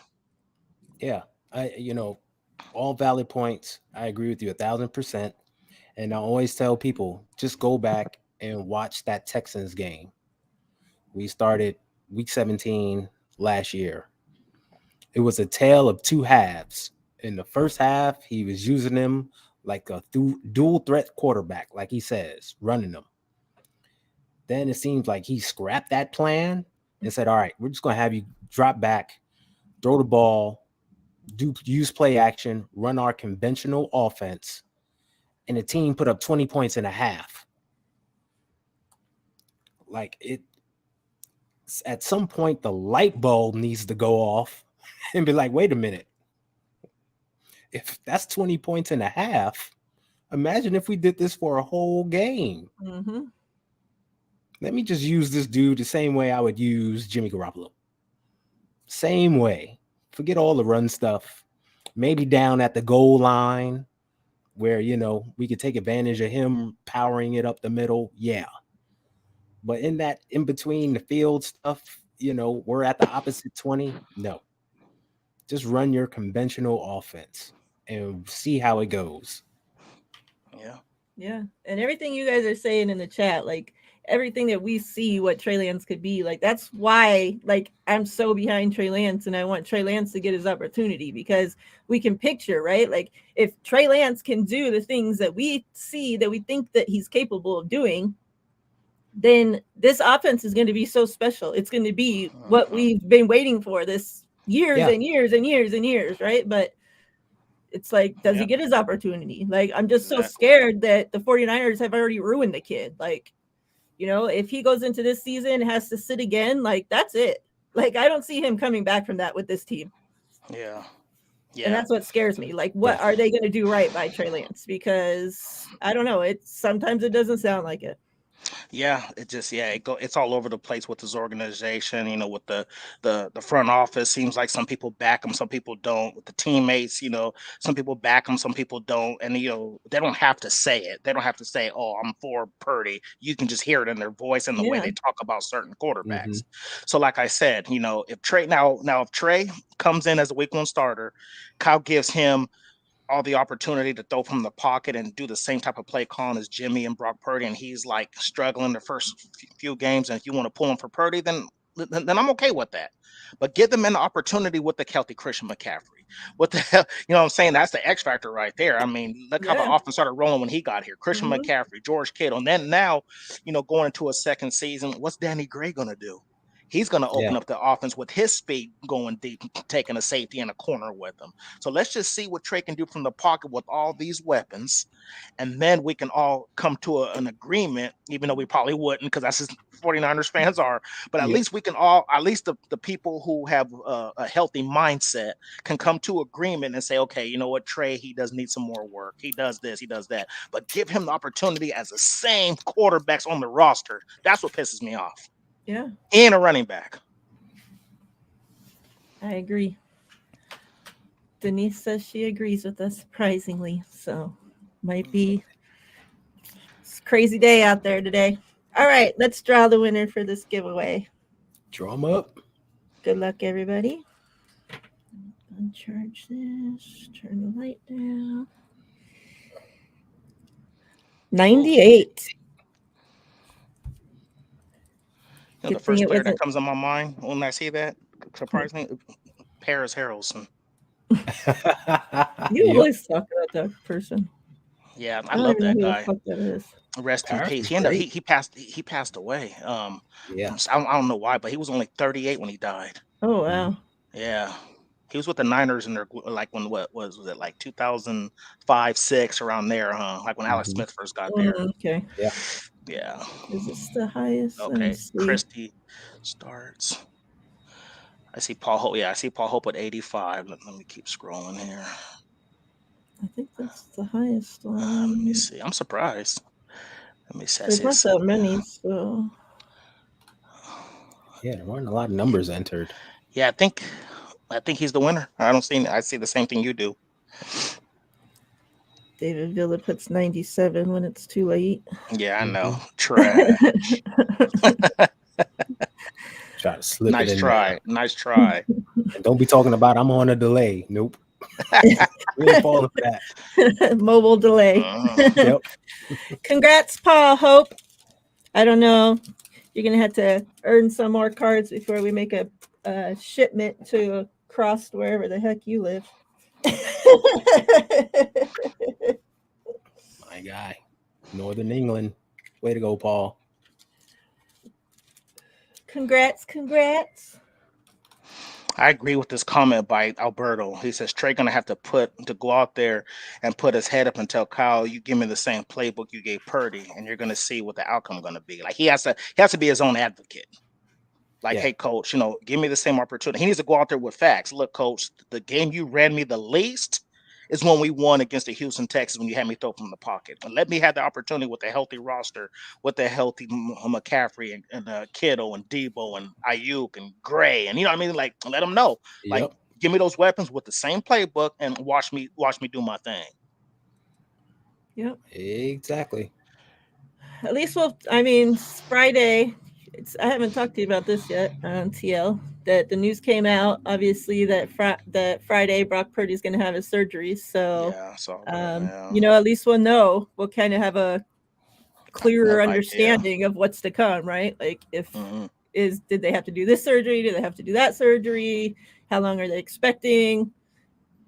Yeah, all valid points. I agree with you 1,000%. And I always tell people, just go back and watch that Texans game. We started week 17 last year. It was a tale of two halves. In the first half, he was using them like a dual threat quarterback, like he says, running them. Then it seems like he scrapped that plan and said, all right, we're just going to have you drop back, throw the ball, use play action, run our conventional offense. And the team put up 20 points in a half. Like at some point, the light bulb needs to go off and be like, wait a minute. If that's 20 points in a half, imagine if we did this for a whole game. Mm-hmm. Let me just use this dude the same way I would use Jimmy Garoppolo. Same way. Forget all the run stuff. Maybe down at the goal line where, we could take advantage of him powering it up the middle. Yeah. But in between the field stuff, we're at the opposite 20. No. Just run your conventional offense and see how it goes. Yeah. Yeah. And everything you guys are saying in the chat, like everything that we see what Trey Lance could be, like that's why I'm so behind Trey Lance and I want Trey Lance to get his opportunity, because we can picture, right? Like if Trey Lance can do the things that we see that we think that he's capable of doing, then this offense is going to be so special. It's going to be what we've been waiting for this years and years and years and years, right? But it's like, does he get his opportunity? Like, I'm just so scared that the 49ers have already ruined the kid. Like, if he goes into this season and has to sit again, like, that's it. Like, I don't see him coming back from that with this team. Yeah. Yeah. And that's what scares me. Like, what are they going to do right by Trey Lance? Because I don't know. Sometimes it doesn't sound like it. Yeah, it's all over the place with this organization, with the front office. Seems like some people back him, some people don't. With the teammates, some people back him, some people don't. And they don't have to say it. They don't have to say, "Oh, I'm for Purdy." You can just hear it in their voice and the way they talk about certain quarterbacks. Mm-hmm. So, like I said, if Trey if Trey comes in as a week 1 starter, Kyle gives him all the opportunity to throw from the pocket and do the same type of play calling as Jimmy and Brock Purdy, and he's like struggling the first few games. And if you want to pull him for Purdy, then I'm okay with that. But give them an opportunity with the healthy Christian McCaffrey. What the hell? You know what I'm saying? That's the X factor right there. I mean, look how the offense started rolling when he got here. Christian McCaffrey, George Kittle. And then now, going into a second season, what's Danny Gray going to do? He's going to open Yeah. up the offense with his speed going deep, taking a safety in a corner with him. So let's just see what Trey can do from the pocket with all these weapons. And then we can all come to an agreement, even though we probably wouldn't, because that's just 49ers fans are. But at least we can all, at least the people who have a healthy mindset can come to agreement and say, okay, you know what, Trey, he does need some more work. He does this, he does that. But give him the opportunity as the same quarterbacks on the roster. That's what pisses me off. Yeah. And a running back. I agree. Denise says she agrees with us, surprisingly. So might be it's a crazy day out there today. All right, let's draw the winner for this giveaway. Draw them up. Good luck, everybody. Uncharge this. Turn the light down. 98. You know, the first player that comes on my mind when I see that, surprisingly, Paris Harrelson. You always talk about that person. Yeah, I love that guy. That is. Rest in peace. He passed away. Yeah. I don't know why, but he was only 38 when he died. Oh wow. Yeah. He was with the Niners in their like when was it like 2005, 6 around there, huh? Like when Alex Smith first got there. Okay. Yeah. Yeah. Is this the highest? Okay. Christie starts. I see Paul Hope. Yeah, I see Paul Hope at 85. Let me keep scrolling here. I think that's the highest one. Let me see. I'm surprised. Let me see. There's not that many, so. Yeah, there weren't a lot of numbers entered. Yeah, I think he's the winner. I see the same thing you do. David Villa puts 97 when it's too late. Yeah, I know. Trash. Try to slip it in there. Nice try. And don't be talking about I'm on a delay. Nope. We ain't falling for that. Mobile delay. Yep. Congrats, Paul Hope. I don't know. You're going to have to earn some more cards before we make a shipment to across wherever the heck you live. My guy. Northern England. Way to go, Paul. Congrats. I agree with this comment by Alberto. He says Trey gonna have to go out there and put his head up and tell Kyle, you give me the same playbook you gave Purdy, and you're gonna see what the outcome gonna be. Like he has to be his own advocate. Like, hey, coach, give me the same opportunity. He needs to go out there with facts. Look, coach, the game you ran me the least is when we won against the Houston Texans when you had me throw from the pocket. And let me have the opportunity with a healthy roster, with a healthy McCaffrey and Kittle and Debo and Ayuk and Gray. And, you know what I mean? Like, let them know. Yep. Like, give me those weapons with the same playbook and watch me do my thing. Yep. Exactly. At least Friday, I haven't talked to you about this yet on TL, that the news came out, obviously, that Friday Brock Purdy is going to have his surgery. So, at least we'll know. We'll kind of have a clearer understanding of what's to come, right? Like did they have to do this surgery? Do they have to do that surgery? How long are they expecting?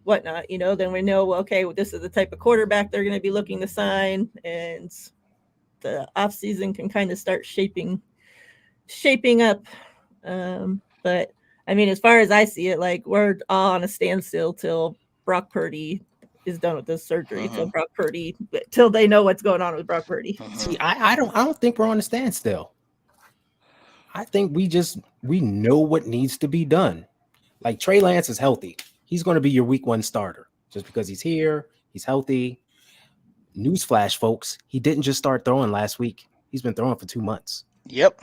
Whatnot, then we know, this is the type of quarterback they're going to be looking to sign, and the offseason can kind of start shaping up. But as far as I see it, like we're all on a standstill till Brock Purdy is done with this surgery, till they know what's going on with Brock Purdy. See, I don't think we're on a standstill. I think we know what needs to be done. Like Trey Lance is healthy. He's going to be your week 1 starter just because he's here. He's healthy. Newsflash, folks. He didn't just start throwing last week. He's been throwing for 2 months. Yep.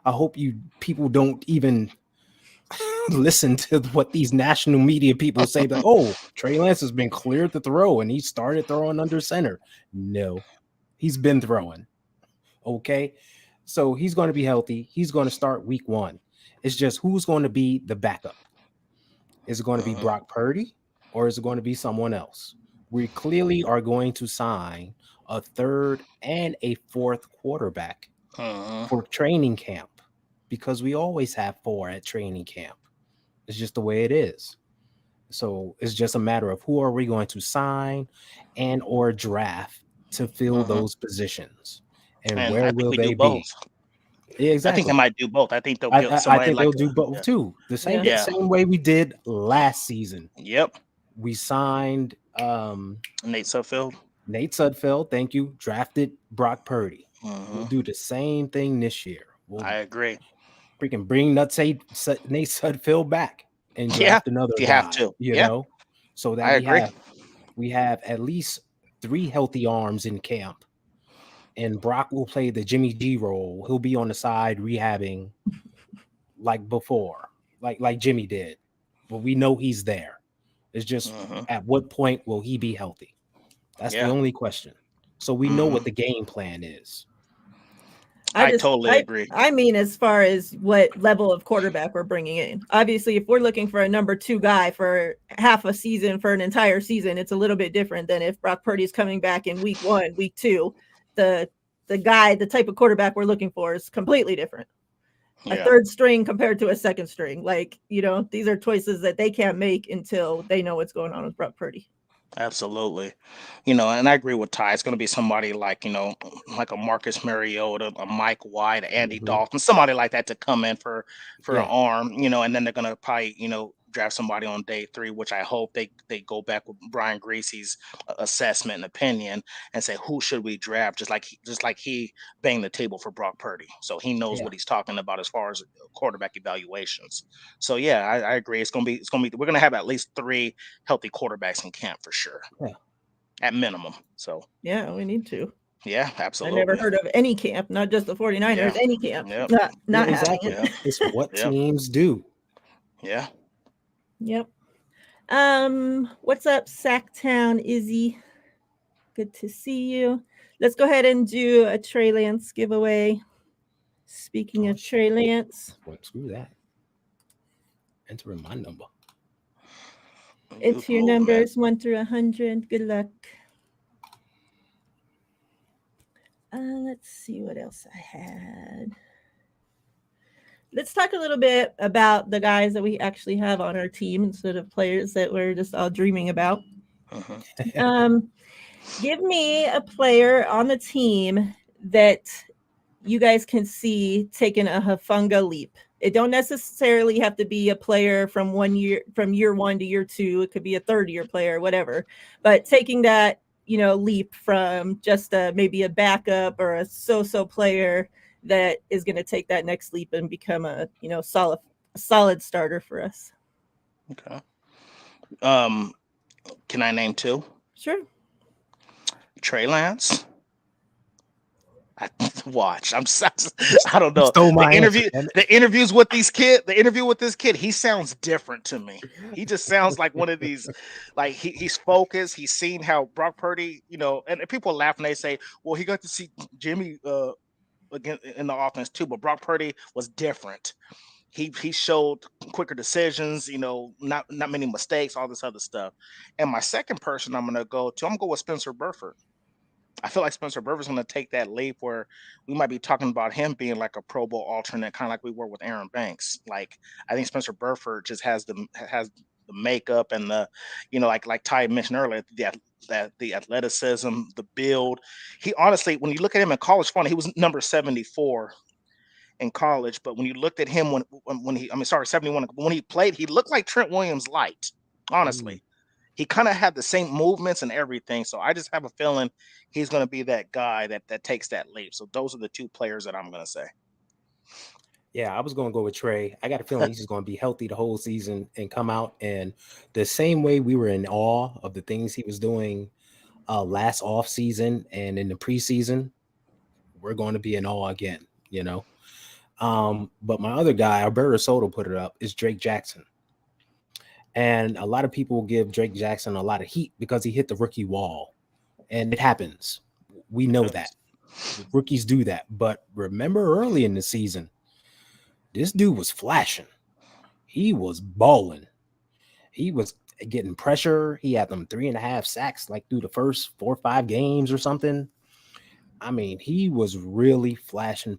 I hope you people don't even listen to what these national media people say that, oh, Trey Lance has been cleared to throw and he started throwing under center. No, he's been throwing. Okay. So he's going to be healthy. He's going to start week 1. It's just who's going to be the backup. Is it going to be Brock Purdy or is it going to be someone else? We clearly are going to sign a 3rd and a 4th quarterback for training camp because we always have 4 at training camp. It's just the way it is. So it's just a matter of who are we going to sign and or draft to fill those positions, and where will they be? Yeah, I think exactly. they might do both. I think they'll I, get I somebody think like they'll do both too. The same Yeah. same way we did last season. Yep, We signed Nate Sudfeld. Nate Sudfeld. Thank you. Drafted Brock Purdy. We'll Hmm. do the same thing this year. We'll I agree. freaking bring Nate Sudfeld back and Yeah, draft another if you have guy. to. You Yeah, know, so that I agree. we have at least 3 healthy arms in camp. And Brock will play the Jimmy G role. He'll be on the side rehabbing like before, like Jimmy did. But we know he's there. It's just Hmm. at what point will he be healthy? That's the Yeah. only question. So we know what Hmm. the game plan is. I totally agree. I mean, as far as what level of quarterback we're bringing in. Obviously, if we're looking for a number 2 guy for half a season, for an entire season, it's a little bit different than if Brock Purdy's coming back in week 1, week 2. The type of quarterback we're looking for is completely different. A Yeah. third string compared to a second string. Like, these are choices that they can't make until they know what's going on with Brock Purdy. Absolutely. And I agree with Ty. It's going to be somebody like, like a Marcus Mariota, a Mike White, Andy Mhm. Dalton, somebody like that to come in for an Yeah. arm, and then they're going to probably, draft somebody on day 3, which I hope they go back with Brian Gracie's assessment and opinion and say, who should we draft? Just like he banged the table for Brock Purdy. So he knows Yeah. what he's talking about as far as quarterback evaluations. So yeah, I agree. We're going to have at least 3 healthy quarterbacks in camp for sure. Yeah. At minimum. So Yeah, we need to. yeah, I absolutely. never heard of any camp, not just the 49ers, Yeah. any camp. Yep. Not Yeah, having exactly. it. It's what Yep. teams do. Yeah. Yep. What's up, Sacktown Izzy? Good to see you. Let's go ahead and do a Trey Lance giveaway. Speaking Oh, of shit. Trey Lance, What? Screw that. Entering my number. enter your numbers 1 through 100. Good luck. Let's see what else I had. Let's talk a little bit about the guys that we actually have on our team instead of players that we're just all dreaming about. Give me a player on the team that you guys can see taking a Hafunga leap. It don't necessarily have to be a player from year 1 to year 2. It could be a third-year player, whatever. But taking that, leap from just maybe a backup or a so-so player that is going to take that next leap and become a, solid starter for us. Okay. Can I name 2? Sure. Trey Lance. Watch. I don't know. Stole my The interview, answer, damn it. the interviews with the interview with this kid, he sounds different to me. He just sounds like one of these, like he's focused. He's seen how Brock Purdy, and people laugh and they say, well, he got to see Jimmy again in the offense too, but Brock Purdy was different. He showed quicker decisions, not many mistakes, all this other stuff. And my second person I'm gonna go with Spencer Burford. I feel like Spencer Burford's going to take that leap where we might be talking about him being like a Pro Bowl alternate, kind of like we were with Aaron Banks. Like I think Spencer Burford just has the makeup and the, like Ty mentioned earlier, the athleticism, the build. He honestly, when you look at him in college, funny, he was number 74 in college, but when you looked at him when he, 71, when he played, he looked like Trent Williams light. Honestly, he kind of had the same movements and everything. So I just have a feeling he's going to be that guy that takes that leap. So those are the 2 players that I'm going to say. Yeah, I was going to go with Trey. I got a feeling he's just going to be healthy the whole season and come out. And the same way we were in awe of the things he was doing last off season and in the preseason, we're going to be in awe again, But my other guy, Alberto Soto, put it up, is Drake Jackson. And a lot of people give Drake Jackson a lot of heat because he hit the rookie wall. And it happens. We know that. Rookies do that. But remember early in the season, this dude was flashing. He was balling. He was getting pressure. He had them 3.5 sacks like through the first 4 or 5 games or something. I mean, he was really flashing.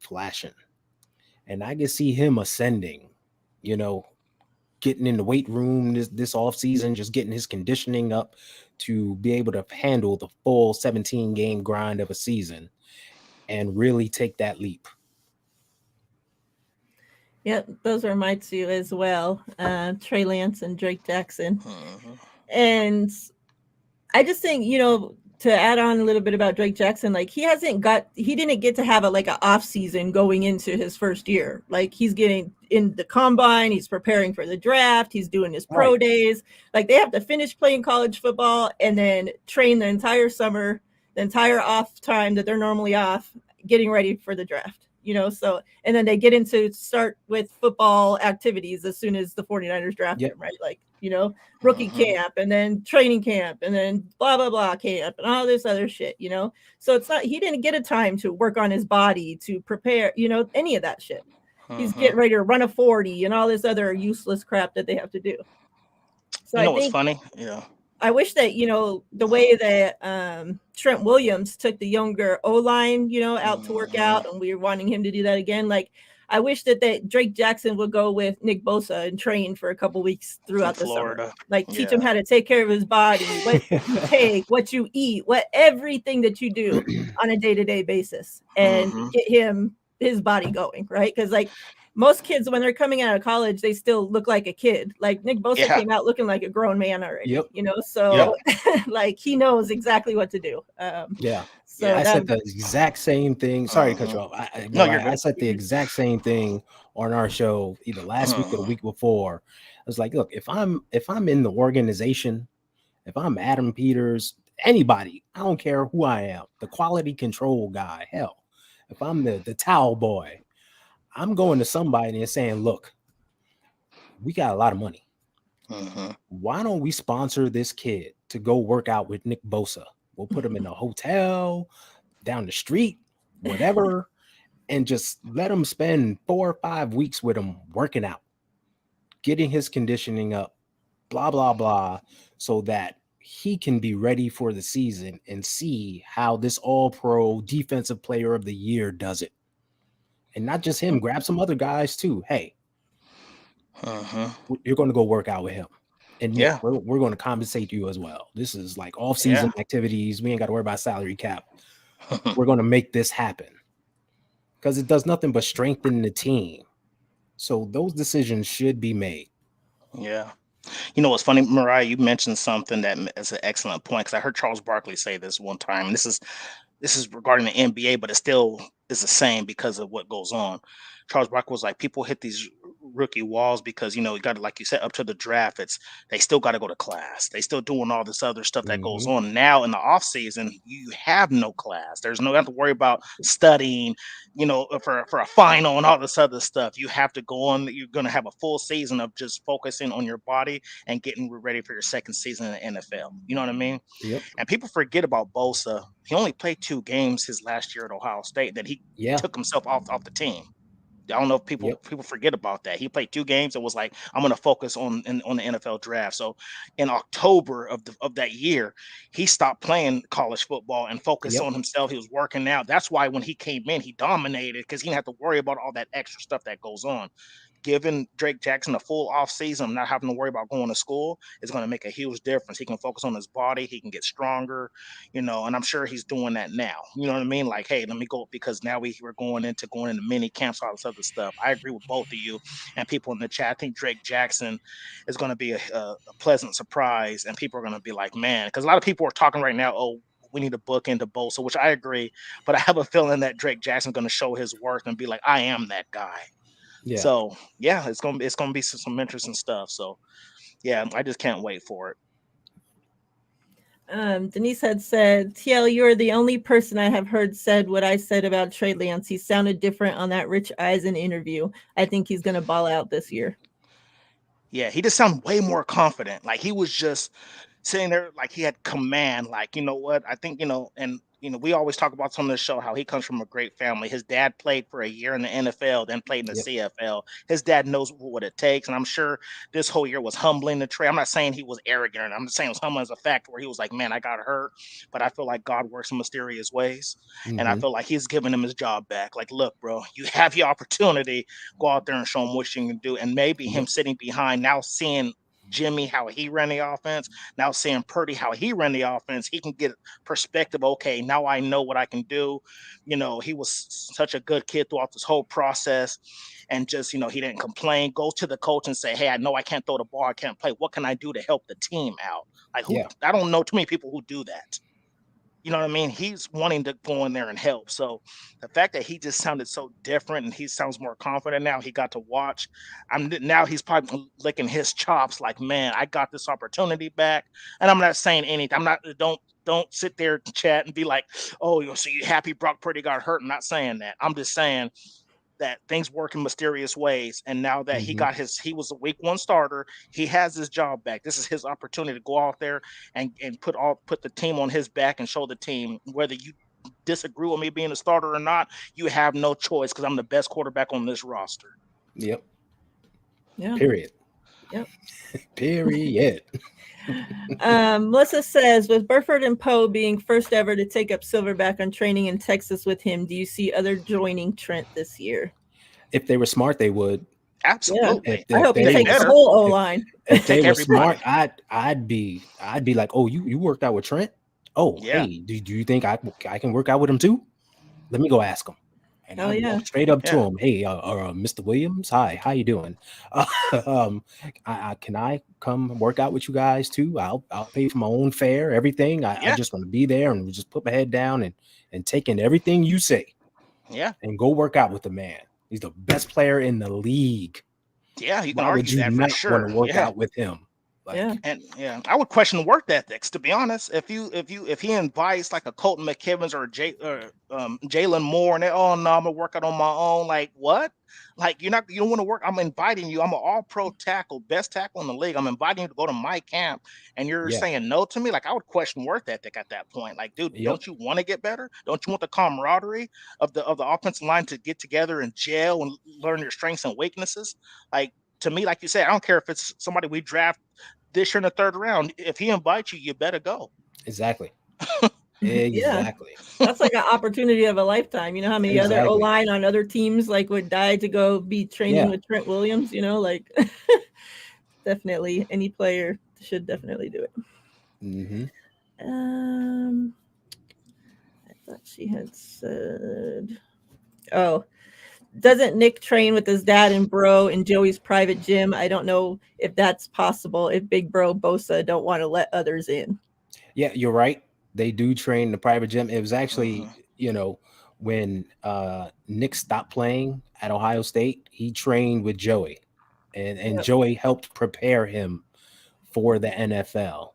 And I can see him ascending, getting in the weight room this offseason, just getting his conditioning up to be able to handle the full 17-game grind of a season and really take that leap. Yep, those are my two as well. Trey Lance and Drake Jackson. Mhm. And I just think, to add on a little bit about Drake Jackson, like he didn't get to have like an off season going into his first year. Like he's getting in the combine, he's preparing for the draft, he's doing his pro Right. days. Like they have to finish playing college football and then train the entire summer, the entire off time that they're normally off, getting ready for the draft. So and then they get into start with football activities as soon as the 49ers draft Yep. him, right? Like, rookie Mhm. camp and then training camp and then blah blah blah camp and all this other shit. So it's not, he didn't get a time to work on his body to prepare, any of that shit. He's Mhm. getting ready to run a 40 and all this other useless crap that they have to do. So You I know what's think, funny? Yeah. I wish that, the way that Trent Williams took the younger O line, out to work Mhm. out, and we were wanting him to do that again. Like, I wish that Drake Jackson would go with Nick Bosa and train for a couple weeks In throughout the summer. Florida. Like, teach him Yeah. how to take care of his body, what you take, what you eat, what everything that you do on a day to day basis, and Mhm. get his body going, right? Because like most kids, when they're coming out of college, they still look like a kid. Like Nick Bosa Yeah. came out looking like a grown man already, Yep. so like he knows exactly what to do. Yeah. So I Yeah. that said the exact same thing. Sorry to cut Mhm. you off. No, you're Mariah, I good. said the exact same thing on our show either last week or the Mhm. week before. I was like, look, if I'm in the organization, if I'm Adam Peters, anybody, I don't care who I am, the quality control guy, hell, if I'm the towel boy, I'm going to somebody and saying, look, we got a lot of money. Mhm. Why don't we sponsor this kid to go work out with Nick Bosa? We'll put him in a hotel down the street, whatever, and just let him spend 4 or 5 weeks with him working out, getting his conditioning up, blah, blah, blah, so that he can be ready for the season and see how this all pro defensive player of the year does it. And not just him, grab some other guys too. Hey, Mhm. you're going to go work out with him. And Nick, Yeah. we're going to compensate you as well. This is like off Yeah. season activities. We ain't got to worry about salary cap. We're going to make this happen because it does nothing but strengthen the team. So those decisions should be made. Yeah. You know what's funny, Mariah? You mentioned something that is an excellent point because I heard Charles Barkley say this one time. And this is regarding the NBA, but it still is the same because of what goes on. Charles Barkley was like, people hit these rookie walls because you got to, like you said, up to the draft. They still got to go to class. They still doing all this other stuff that goes Hmm. on. Now in the off season, you have no class. There's no have to worry about studying, for a final and all this other stuff. You have to go on. You're gonna have a full season of just focusing on your body and getting ready for your second season in the NFL. You know what I mean? Yep. And people forget about Bosa. He only played 2 games his last year at Ohio State. That he Yeah. took himself off the team. I don't know if people Yep. people forget about that. He played 2 games and was like, "I'm going to focus on the NFL draft." So, in October of that year, he stopped playing college football and focused Yep. on himself. He was working out. That's why when he came in, he dominated because he didn't have to worry about all that extra stuff that goes on. Giving Drake Jackson a full off season, not having to worry about going to school, is going to make a huge difference. He can focus on his body. He can get stronger, and I'm sure he's doing that now. You know what I mean? Like, hey, let me go because now we're going into mini camps, all this other stuff. I agree with both of you and people in the chat. I think Drake Jackson is going to be a pleasant surprise, and people are going to be like, man, because a lot of people are talking right now. Oh, we need to book into Bosa, which I agree, but I have a feeling that Drake Jackson's going to show his worth and be like, I am that guy. Yeah. So yeah, it's gonna be some interesting stuff. So yeah, I just can't wait for it. Denise had said, TL, you're the only person I have heard said what I said about Trey Lance. He sounded different on that Rich Eisen interview. I think he's going to ball out this year. Yeah, he just sounded way more confident. Like he was just sitting there like he had command. Like, you know what? I think, and we always talk about on this show how he comes from a great family. His dad played for a year in the NFL, then played in the Yep. CFL. His dad knows what it takes. And I'm sure this whole year was humbling to Trey. I'm not saying he was arrogant. I'm just saying it was humbling as a fact where he was like, man, I got hurt. But I feel like God works in mysterious ways. And I Hmm. feel like he's giving him his job back. Like, look, bro, you have your opportunity. Go out there and show him what you can do. And maybe him Yep. sitting behind now seeing Jimmy how he ran the offense, now seeing Purdy how he ran the offense, he can get perspective. Okay, now I know what I can do. He was such a good kid throughout this whole process, and just he didn't complain. Goes to the coach and say, "Hey, I know I can't throw the ball, I can't play. What can I do to help the team out?" Like who? Yeah. I don't know too many people who do that. You know what I mean? He's wanting to go in there and help. So the fact that he just sounded so different and he sounds more confident now, he got to watch. Now he's probably licking his chops like, man, I got this opportunity back. And I'm not saying anything. I'm not don't sit there and chat and be like, oh, so you happy Brock Purdy got hurt. I'm not saying that. I'm just saying that things work in mysterious ways. And now that Hmm. he was a week one starter, he has his job back. This is his opportunity to go out there and put the team on his back and show the team whether you disagree with me being a starter or not, you have no choice because I'm the best quarterback on this roster. Yep. Yeah. Period. Yep. Period. Melissa says, with Burford and Poe being first ever to take up Silverback on training in Texas with him, do you see other joining Trent this year? If they were smart, they would. Absolutely. I hope he They takes the better. whole O line. If they Take were everybody. smart, I'd be like, oh, you worked out with Trent? Oh, Yeah. hey, do you think I can work out with him too? Let me go ask him. And Hell I'd yeah. walk straight up to Yeah. him. Hey, Mr. Williams, hi, how you doing? Can I come work out with you guys too? I'll pay for my own fare, everything. I Yeah. just want to be there and just put my head down and take in everything you say Yeah. and go work out with the man. He's the best player in the league. Yeah. You can Why would argue you that for not want sure. to work Yeah. out with him? Yeah. And yeah, I would question work ethics to be honest. If he invites like a Colton McKivens or Jalen Moore and they, oh no, I'm gonna work out on my own. Like what? Like you don't want to work. I'm inviting you. I'm an all pro tackle, best tackle in the league. I'm inviting you to go to my camp and you're Yeah. saying no to me. Like I would question work ethic at that point. Like, dude, Yep. don't you want to get better? Don't you want the camaraderie of the offensive line to get together and gel and learn your strengths and weaknesses? Like to me, like you said, I don't care if it's somebody we draft this year in the third round. If he invites you, you better go. Exactly. Yeah. Exactly. That's like an opportunity of a lifetime. You know how many other Exactly. O-line on other teams like would die to go be training Yeah. with Trent Williams, like definitely any player should definitely do it. Mm-hmm. I thought she had said, oh, doesn't Nick train with his dad and bro in Joey's private gym? I don't know if that's possible if big bro Bosa don't want to let others in. Yeah, you're right. They do train in the private gym. It was actually, when Nick stopped playing at Ohio State, he trained with Joey. And Yep. Joey helped prepare him for the NFL.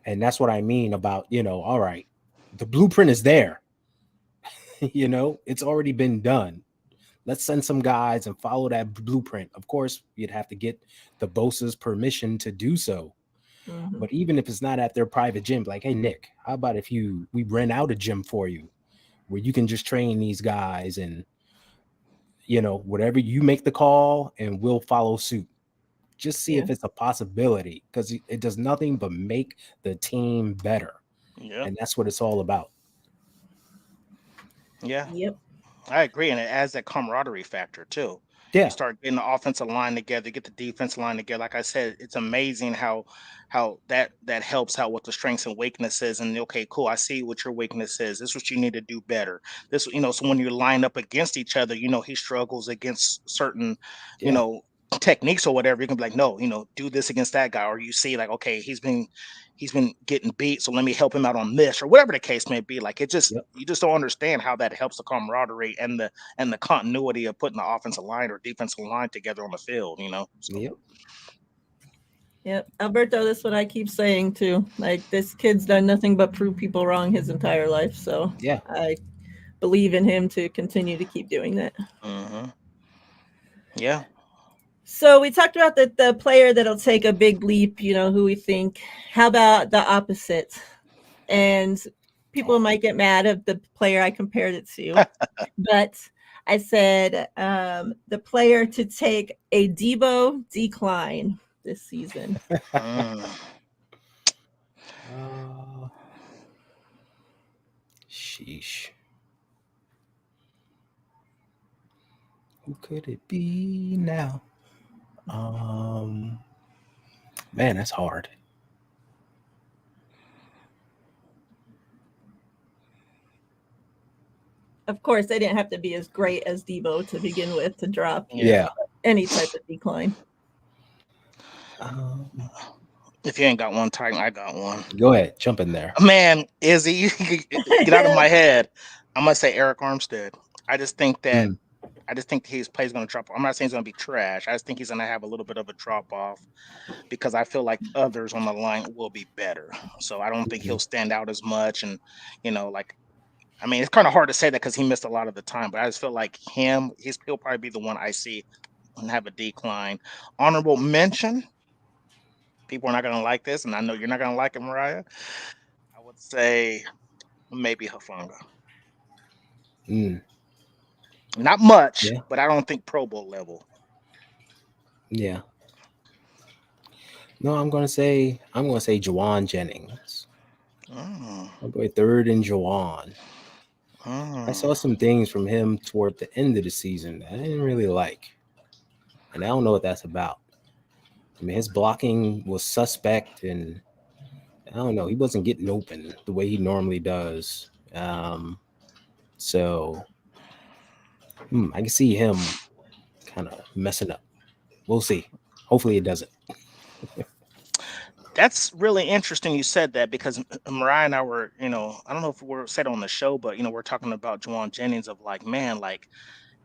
And that's what I mean about, all right, the blueprint is there. It's already been done. Let's send some guys and follow that blueprint. Of course, you'd have to get the Bosa's permission to do so. Mhm. But even if it's not at their private gym, like, hey, Nick, how about if we rent out a gym for you where you can just train these guys and, whatever you make the call and we'll follow suit. Just see Yeah. if it's a possibility because it does nothing but make the team better. Yeah. And that's what it's all about. Yeah. Yep. I agree. And it adds that camaraderie factor too. Yeah. You start getting the offensive line together, get the defensive line together. Like I said, it's amazing how that helps out with the strengths and weaknesses. And okay, cool. I see what your weakness is. This is what you need to do better. This, so when you line up against each other, he struggles against certain, you Yeah. know, techniques or whatever. You can be like, no, do this against that guy. Or you see like, okay, he's been getting beat, so let me help him out on this, or whatever the case may be. Like Yep. you just don't understand how that helps the camaraderie and the continuity of putting the offensive line or defensive line together on the field. So, Yep. Yep. Alberto, that's what I keep saying too. Like this kid's done nothing but prove people wrong his entire life. So Yeah. I believe in him to continue to keep doing that. Yeah. So we talked about the player that'll take a big leap, who we think. How about the opposite? And people might get mad at the player I compared it to. But I said the player to take a Debo decline this season. Sheesh. Who could it be now? Man, that's hard. Of course, they didn't have to be as great as Debo to begin with to drop Yeah. any type of decline. If you ain't got one, Titan, I got one. Go ahead, jump in there. Man, Izzy, get out of my head. I'm gonna say Eric Armstead. I just think that his play's gonna drop. I'm not saying he's gonna be trash. I just think he's gonna have a little bit of a drop off because I feel like others on the line will be better. So I don't think he'll stand out as much. And like, I mean, it's kind of hard to say that because he missed a lot of the time. But I just feel like he'll probably be the one I see and have a decline. Honorable mention. People are not gonna like this, and I know you're not gonna like it, Miriah. I would say maybe Hufanga. Not much, but I don't think Pro Bowl level. Yeah. No, I'm gonna say Juwan Jennings. I'll go third in Juwan. I saw some things from him toward the end of the season that I didn't really like, and I don't know what that's about. I mean, his blocking was suspect, and I don't know, he wasn't getting open the way he normally does. So I can see him kind of messing up. We'll see. Hopefully it doesn't. That's really interesting you said that because Mariah and I were, I don't know if we were said on the show, but we're talking about Juwan Jennings of like, man, like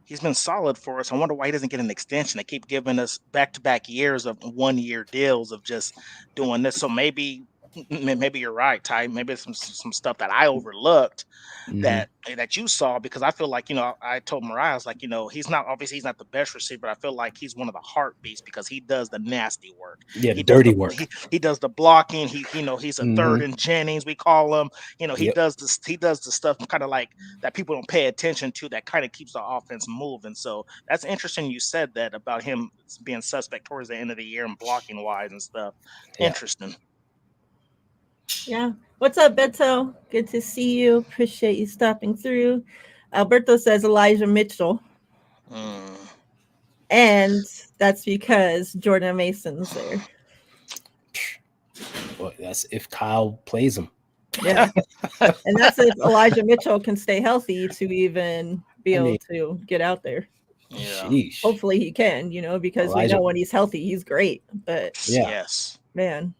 he's been solid for us. I wonder why he doesn't get an extension. They keep giving us back-to-back years of 1-year deals of just doing this. So maybe you're right, Ty. Maybe it's some stuff that I overlooked that you saw, because I feel like, I told Mariah, I was like, he's not the best receiver, but I feel like he's one of the heartbeats because he does the nasty work. Yeah, He dirty does work. He does the blocking. He's a third in Jennings, we call him. He does this. He does the stuff kind of like that people don't pay attention to that kind of keeps the offense moving. So that's interesting. You said that about him being suspect towards the end of the year and blocking wise and stuff. Yeah. Interesting. Yeah. What's up, Beto? Good to see you. Appreciate you stopping through. Alberto says Elijah Mitchell. And that's because Jordan Mason's there. Well, that's if Kyle plays him. Yeah. And that's if Elijah Mitchell can stay healthy to even be able to get out there. Yeah. Sheesh. Hopefully he can, because we know when he's healthy, he's great. But yes, man.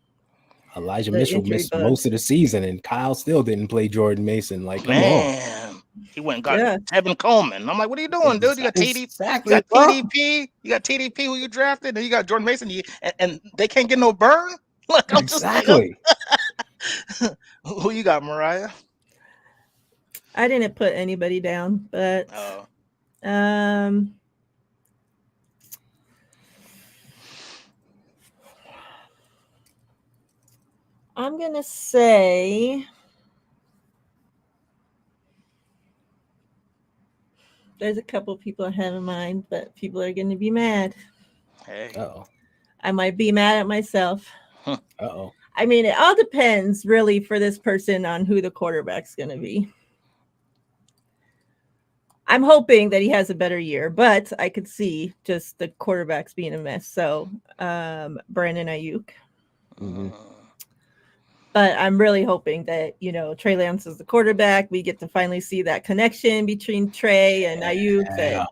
Elijah Mitchell missed most of the season, and Kyle still didn't play Jordan Mason. Like, come on. He went and got Tevin Coleman. I'm like, what are you doing, dude? You got TDP. Exactly, you got TDP. You got TDP who you drafted, and you got Jordan Mason. And they can't get no burn. Look, I'm exactly. Who you got, Miriah? I didn't put anybody down, but I'm going to say there's a couple people I have in mind, but people are going to be mad. Hey. Uh-oh. I might be mad at myself. Uh-oh. I mean, it all depends really for this person on who the quarterback's going to be. I'm hoping that he has a better year, but I could see just the quarterbacks being a mess. So, Brandon Ayuk. But I'm really hoping that, Trey Lance is the quarterback. We get to finally see that connection between Trey and Ayuk that,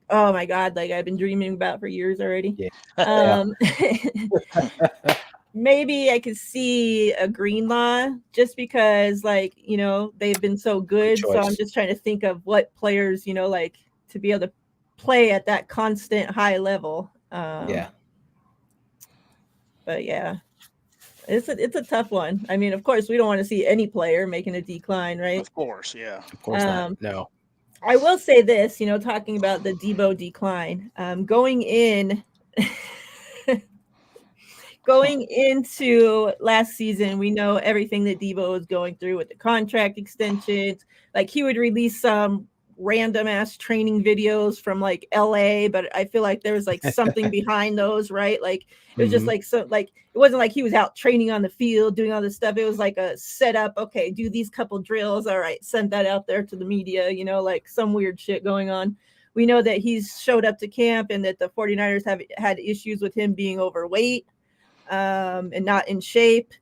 oh my God, like I've been dreaming about for years already. Yeah. Maybe I could see a Greenlaw just because, they've been so good. So I'm just trying to think of what players, to be able to play at that constant high level. But yeah. It's a tough one. I mean, of course, we don't want to see any player making a decline, right? Of course, yeah. Of course not. No. I will say this, talking about the Debo decline, going into last season, we know everything that Debo was going through with the contract extensions. Like he would release some random ass training videos from like LA, but I feel like there was like something behind those, right? Like it was just like it wasn't like he was out training on the field doing all this stuff. It was like a setup. Okay, do these couple drills. All right, send that out there to the media, like some weird shit going on. We know that he's showed up to camp and that the 49ers have had issues with him being overweight. and not in shape.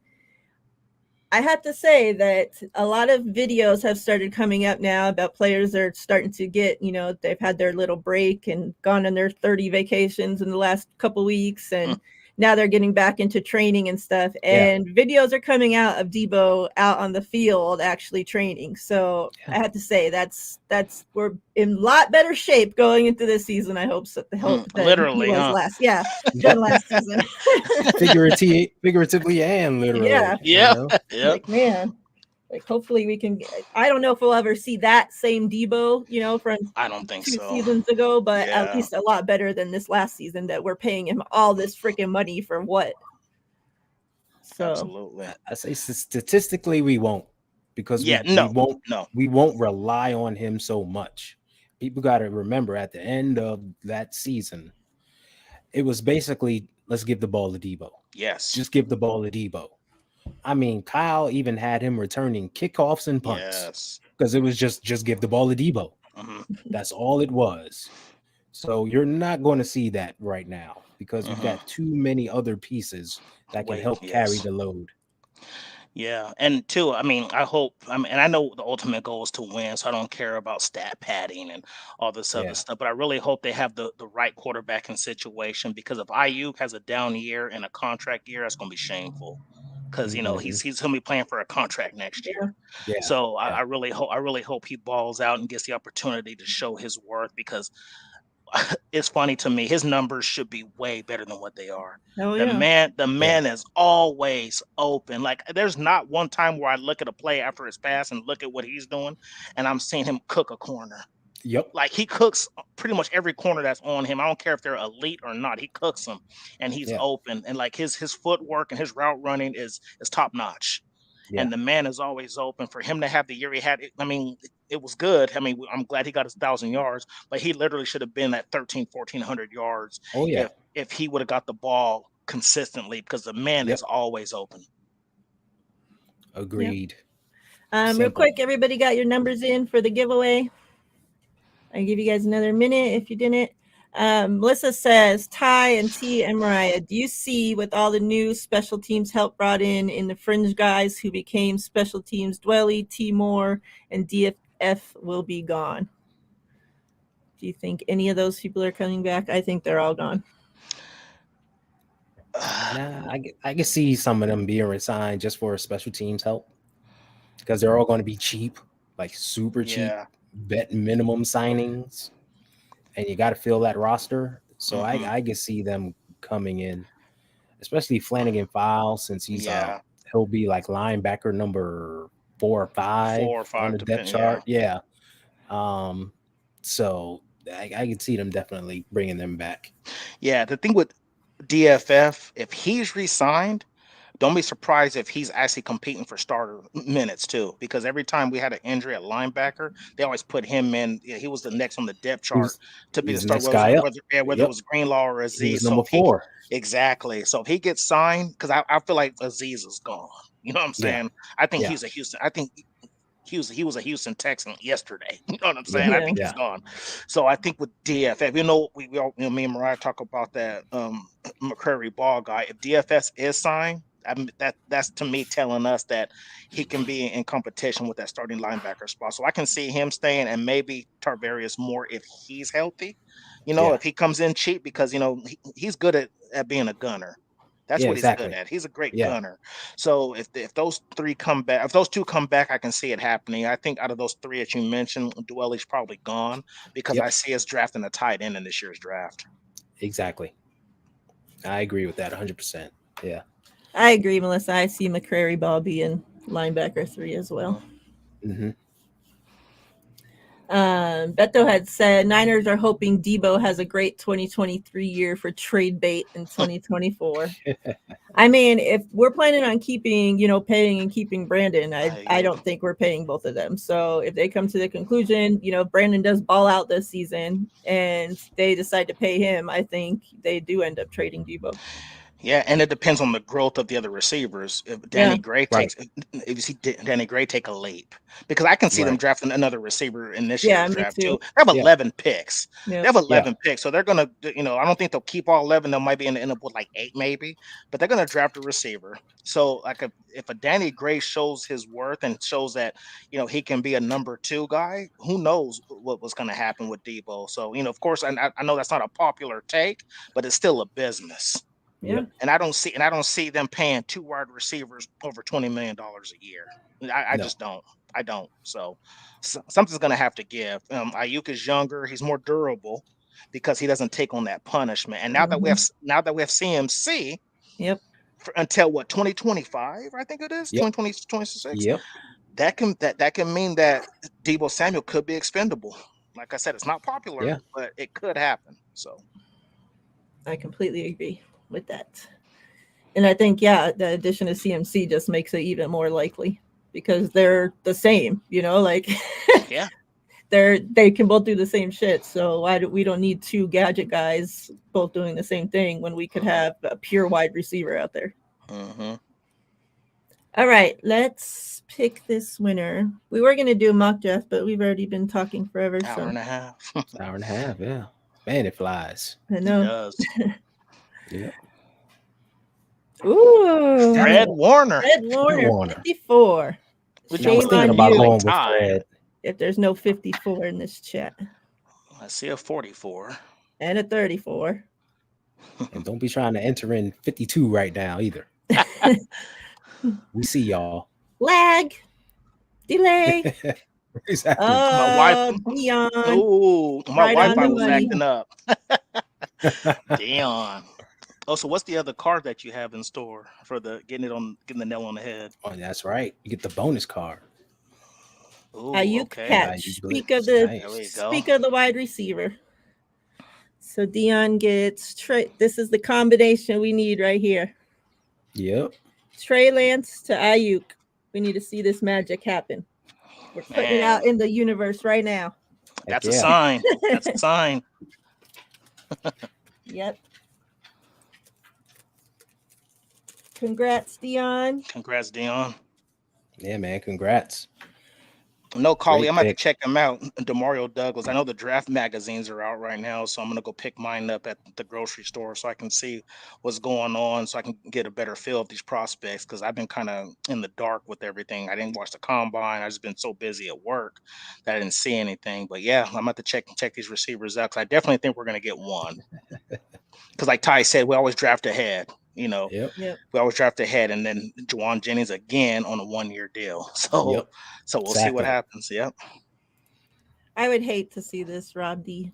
I have to say that a lot of videos have started coming up now about players that are starting to get, they've had their little break and gone on their 30 vacations in the last couple weeks, and now they're getting back into training and stuff. And videos are coming out of Debo out on the field actually training. So I have to say that's we're in a lot better shape going into this season. I hope so. Literally, than last season. Figuratively and literally. Yeah. Like, man, like hopefully we can. I don't know if we'll ever see that same Debo, from I don't think 2 so. seasons ago, but at least a lot better than this last season that we're paying him all this freaking money for what. So absolutely, I say statistically we won't, because we won't rely on him so much. People got to remember at the end of that season, it was basically, let's give the ball to Debo. Yes, just give the ball to Debo. I mean, Kyle even had him returning kickoffs and punts because it was just give the ball to Debo. That's all it was. So you're not going to see that right now because you've got too many other pieces that can help carry the load. Yeah, and two, I mean, and I know the ultimate goal is to win, so I don't care about stat padding and all this other stuff, but I really hope they have the right quarterback in situation, because if Ayuk has a down year and a contract year, that's going to be shameful, because he's going to be playing for a contract next year. So I really hope he balls out and gets the opportunity to show his worth, because it's funny to me, his numbers should be way better than what they are. The man is always open. Like, there's not one time where I look at a play after his pass and look at what he's doing and I'm seeing him cook a corner. Like, he cooks pretty much every corner that's on him. I don't care if they're elite or not. He cooks them and he's open, and like his footwork and his route running is top notch. And the man is always open. For him to have the year he had, I mean, it was good. I mean, I'm glad he got his 1,000 yards, but he literally should have been at 1,400 yards if he would have got the ball consistently, because the man is always open. Agreed. Real quick, everybody got your numbers in for the giveaway? I'll give you guys another minute if you didn't. Melissa says, Ty and T and Miriah, do you see with all the new special teams help brought in the fringe guys who became special teams, Dwelly, T Moore, and DFF will be gone? Do you think any of those people are coming back? I think they're all gone. Nah, I can see some of them being resigned just for special teams help, because they're all going to be cheap, like super cheap, bet minimum signings. And you got to fill that roster. So I can see them coming in, especially Flanagan File, since he'll be like linebacker number 4 or 5 on the depth chart. So I can see them definitely bringing them back. Yeah, the thing with DFF, if he's re-signed, don't be surprised if he's actually competing for starter minutes too, because every time we had an injury at linebacker, they always put him in. He was the next on the depth chart to be the starter, whether it was Greenlaw or Aziz. Number 4. Exactly. So if he gets signed, because I feel like Aziz is gone. You know what I'm saying? I think he's a Houston. I think he was a Houston Texan yesterday. You know what I'm saying? I think he's gone. So I think with DFF, we all, me and Miriah talk about that McCrary ball guy. If DFS is signed, that's to me telling us that he can be in competition with that starting linebacker spot. So I can see him staying, and maybe Tarvarius Moore if he's healthy. If he comes in cheap, because he's good at being a gunner. That's what he's good at. He's a great gunner. So if those 3 come back, if those 2 come back, I can see it happening. I think out of those 3 that you mentioned, Dwelly's probably gone, because I see us drafting a tight end in this year's draft. Exactly. I agree with that 100%. Yeah. I agree, Melissa. I see McCrary Ball being linebacker 3 as well. Beto had said Niners are hoping Debo has a great 2023 year for trade bait in 2024. I mean, if we're planning on keeping, paying and keeping Brandon, I don't think we're paying both of them. So if they come to the conclusion, Brandon does ball out this season and they decide to pay him, I think they do end up trading Debo. Yeah, and it depends on the growth of the other receivers. If Yeah. Danny Gray Right. takes, if you see Danny Gray take a leap, because I can see them Right. drafting another receiver in this Yeah, year's me draft too. too. They have Yeah. 11 picks. They Yep. have Yeah. 11 picks, so they're gonna, I don't think they'll keep all 11. They might be end up with like 8 maybe, but they're gonna draft a receiver. So like if a Danny Gray shows his worth and shows that he can be a number 2 guy, who knows what was gonna happen with Debo. So of course, I know that's not a popular take, but it's still a business. Yeah. Yep. And I don't see them paying 2 wide receivers over $20 million a year. I No. just don't. I don't. So something's gonna have to give. Ayuk is younger. He's more durable because he doesn't take on that punishment. And now that we have CMC Yep. until what 2025, I think it is Yep. 2020 2026. Yep. That can mean that Debo Samuel could be expendable. Like I said, it's not popular, Yeah. but it could happen. So I completely agree with that. And I think, yeah, the addition of CMC just makes it even more likely because they're the same, like yeah. they can both do the same shit. So we don't need 2 gadget guys both doing the same thing when we could have a pure wide receiver out there. Mm-hmm. All right, let's pick this winner. We were going to do a mock draft, but we've already been talking forever. Hour and a half. Hour and a half. Yeah. Man, it flies. I It know. does. Yep. Ooh, Fred Warner. Fred Warner, Warner. 54. Which I was Shame thinking on about you going with Ty. Fred. if there's no 54 in this chat. I see a 44. And a 34. And don't be trying to enter in 52 right now either. We see y'all. Lag. Delay. Exactly. My wife. Dion. Oh, my Right on Wi-Fi the was money. acting up. Dion. Oh, so what's the other card that you have in store for getting the nail on the head? Oh, that's right. You get the bonus card. Ooh, Ayuk okay. catch. Ayuk Speak blitz. of the Nice. There we go. speak of the wide receiver. So Dion gets Trey. This is the combination we need right here. Yep. Trey Lance to Ayuk. We need to see this magic happen. We're putting it out in the universe right now. That's Heck a yeah. sign. That's a sign. Yep. Congrats, Dion. Congrats, Dion. Yeah, man. Congrats. No, Collie, Great I'm going to pick. check them out. Demario Douglas. I know the draft magazines are out right now, so I'm going to go pick mine up at the grocery store so I can see what's going on, so I can get a better feel of these prospects, because I've been kind of in the dark with everything. I didn't watch the combine. I've just been so busy at work that I didn't see anything. But yeah, I'm going to check these receivers out, because I definitely think we're going to get one. Because like Ty said, we always draft ahead. Yep. Yep. We always draft ahead, and then Juwan Jennings again on a 1-year deal. So, Yep. so we'll see what Exactly. happens. Yep. I would hate to see this, Rob D.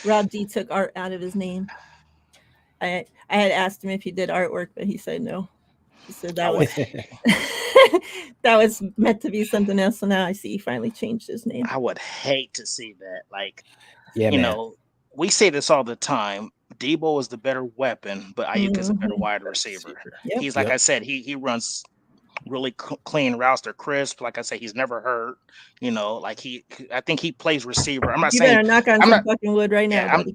Rob D took art out of his name. I had asked him if he did artwork, but he said no. He said that was that was meant to be something else. So now I see he finally changed his name. I would hate to see that. Like, Yeah, man. We say this all the time. Debo is the better weapon, but Ayuk is a better wide receiver. Yep. He's like Yep. I said, he runs really clean routes. They're crisp. Like I said, he's never hurt. I think he plays receiver. I'm not You saying better knock on some fucking wood right now, buddy.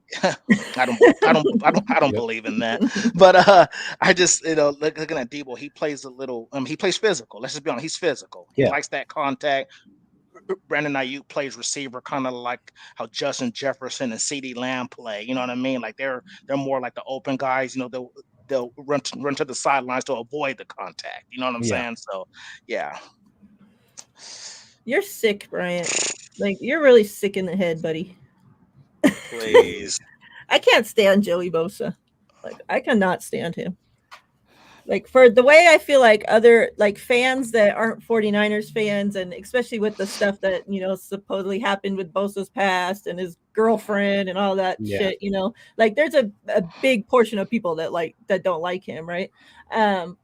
I don't believe in that. But I just looking at Debo, he plays a little. He plays physical. Let's just be honest. He's physical. He Yeah. likes that contact. Brandon Ayuk plays receiver, kind of like how Justin Jefferson and CeeDee Lamb play. You know what I mean? Like they're more like the open guys. They'll run to the sidelines to avoid the contact. You know what I'm saying? So, yeah. You're sick, Bryant. Like you're really sick in the head, buddy. Please. I can't stand Joey Bosa. Like I cannot stand him. Like for the way I feel like other like fans that aren't 49ers fans, and especially with the stuff that supposedly happened with Bosa's past and his girlfriend and all that shit, like there's a big portion of people that don't like him, right?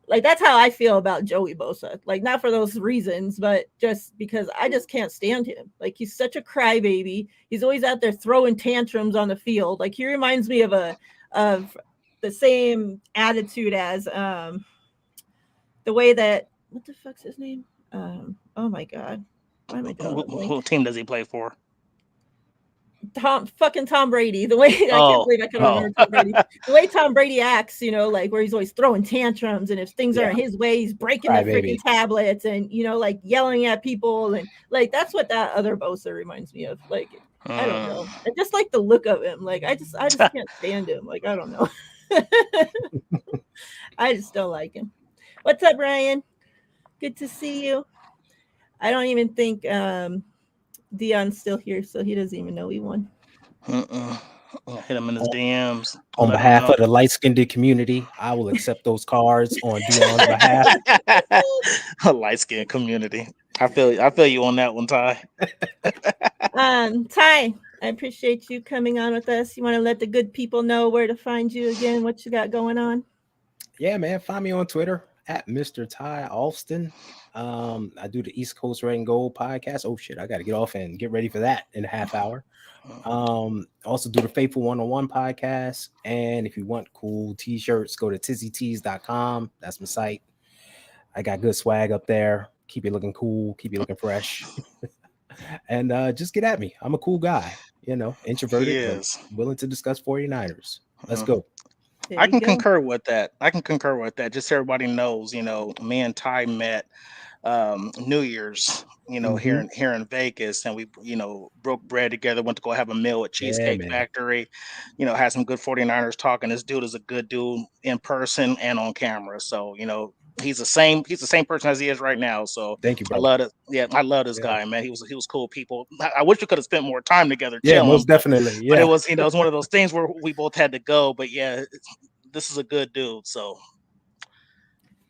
Like that's how I feel about Joey Bosa. Like not for those reasons, but just because I just can't stand him. Like he's such a crybaby. He's always out there throwing tantrums on the field. Like he reminds me of the same attitude as the way that what the fuck's his name? Oh my god, why am I drawing a blank? What team does he play for? Tom Brady. The way I can't believe I couldn't remember Tom Brady. The way Tom Brady acts, like where he's always throwing tantrums, and if things aren't his way, he's breaking the freaking tablets, and like yelling at people, and like that's what that other Bosa reminds me of. Like I don't know, and just like the look of him, like I just can't stand him. Like I don't know, I just don't like him. What's up, Ryan? Good to see you. I don't even think Dion's still here, so he doesn't even know we won. Hit him in his DMs. On behalf of the light-skinned community, I will accept those cards on Dion's behalf. Light-skinned community. I feel you on that one, Ty. Ty, I appreciate you coming on with us. You want to let the good people know where to find you again, what you got going on? Yeah, man. Find me on Twitter at Mr. Ty Alston. I do the East Coast Red and Gold podcast. Oh shit, I got to get off and get ready for that in a half hour. Also do the Faithful 101 podcast. And if you want cool t-shirts, go to tizzytees.com. That's my site. I got good swag up there. Keep you looking cool, keep you looking fresh. And just get at me. I'm a cool guy, introverted, but willing to discuss 49ers. Let's go. I can concur with that. Just so everybody knows, me and Ty met New Year's, here in Vegas, and we, broke bread together, went to go have a meal at Cheesecake Factory, had some good 49ers talk, and this dude is a good dude in person and on camera. So, he's the same person as he is right now. So thank you, brother. I love this guy, man. He was cool people. I wish we could have spent more time together. Yeah, most definitely. But it was, it was one of those things where we both had to go. But yeah, this is a good dude. So.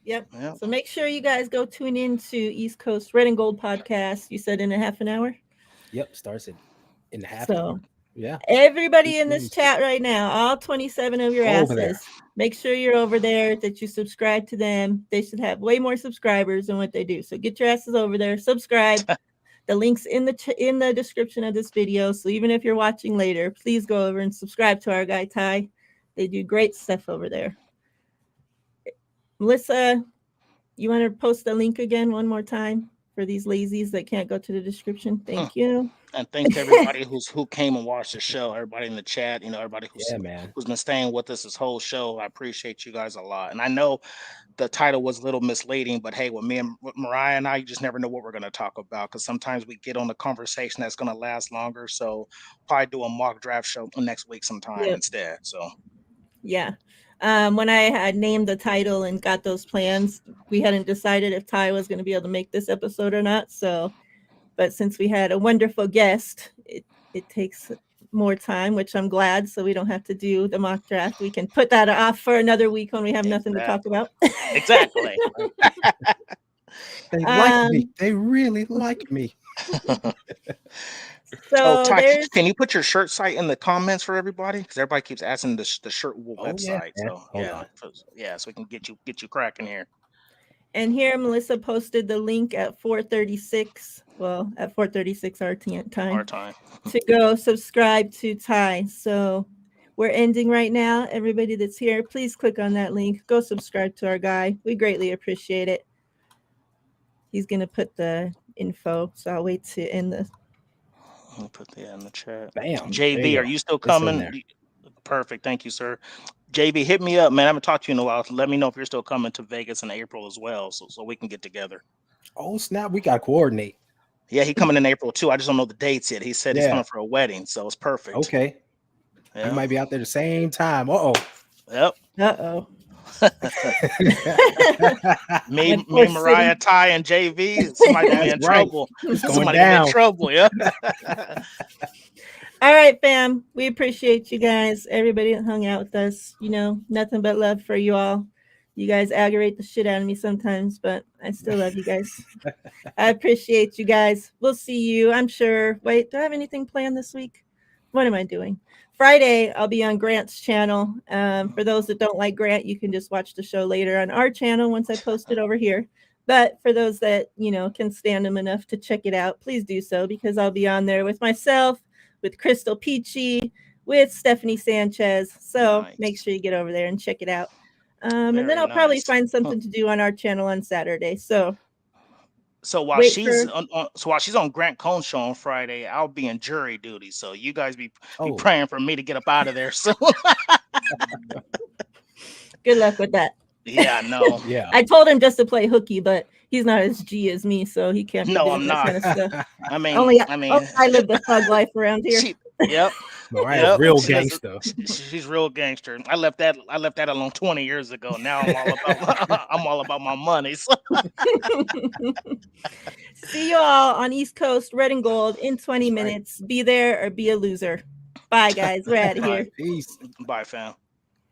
Yep. So make sure you guys go tune in to East Coast Red and Gold podcast. You said in a half an hour? Yep. Starts in a half hour. Yeah. Everybody in this chat right now, all 27 of your asses, make sure you're over there, that you subscribe to them. They should have way more subscribers than what they do. So get your asses over there, subscribe. The link's in the description of this video. So even if you're watching later, please go over and subscribe to our guy Ty. They do great stuff over there. Melissa, you want to post the link again one more time for these lazies that can't go to the description? Thank you. And thanks to everybody who came and watched the show, everybody in the chat, everybody who's been staying with us this whole show. I appreciate you guys a lot. And I know the title was a little misleading, but hey, with Miriah and I, you just never know what we're going to talk about, because sometimes we get on a conversation that's going to last longer. So probably do a mock draft show next week sometime instead. So yeah. When I had named the title and got those plans, we hadn't decided if Ty was going to be able to make this episode or not. So, but since we had a wonderful guest, it takes more time, which I'm glad. So we don't have to do the mock draft. We can put that off for another week when we have nothing to talk about. Exactly. They like me. They really like me. So Ty, can you put your shirt site in the comments for everybody? Because everybody keeps asking the shirt website. So we can get you cracking here. And here Melissa posted the link at 4:36. Well, at 4:36 our time. To go subscribe to Ty. So we're ending right now. Everybody that's here, please click on that link. Go subscribe to our guy. We greatly appreciate it. He's gonna put the info, so I'll wait to end the. I'll put that in the chat. Bam. JB, are you still coming? Perfect. Thank you, sir. JB, hit me up, man. I haven't talked to you in a while. Let me know if you're still coming to Vegas in April as well, so we can get together. Oh, snap. We got to coordinate. Yeah, he's coming in April, too. I just don't know the dates yet. He said he's coming for a wedding, so it's perfect. Okay. Yeah. We might be out there the same time. Yep. me, Miriah, Ty, and JV. Somebody be in trouble. Somebody be in trouble. Yeah. All right, fam. We appreciate you guys. Everybody that hung out with us. Nothing but love for you all. You guys aggravate the shit out of me sometimes, but I still love you guys. I appreciate you guys. We'll see you, I'm sure. Wait, do I have anything planned this week? What am I doing? Friday, I'll be on Grant's channel. For those that don't like Grant, you can just watch the show later on our channel once I post it over here. But for those that, can stand him enough to check it out, please do so, because I'll be on there with myself, with Crystal Peachy, with Stephanie Sanchez. So Make sure you get over there and check it out. And then I'll probably find something to do on our channel on Saturday. So So while Wait she's for on Grant Cohn's show on Friday, I'll be in jury duty. So you guys be Oh, praying for me to get up out of there. So good luck with that. yeah, no, yeah. I told him just to play hooky, but he's not as G as me, so he can't be no, doing I'm that not. kind of stuff. I mean, Only I mean, I live the thug life around here. yep, Mariah's yep. real She does. gangster. She's real gangster. I left that alone 20 years ago. Now I'm all about I'm all about my money. So. See you all on East Coast, Red and Gold in 20 That's right. minutes. Be there or be a loser. Bye, guys. We're out of Bye. here. Peace. Bye, fam.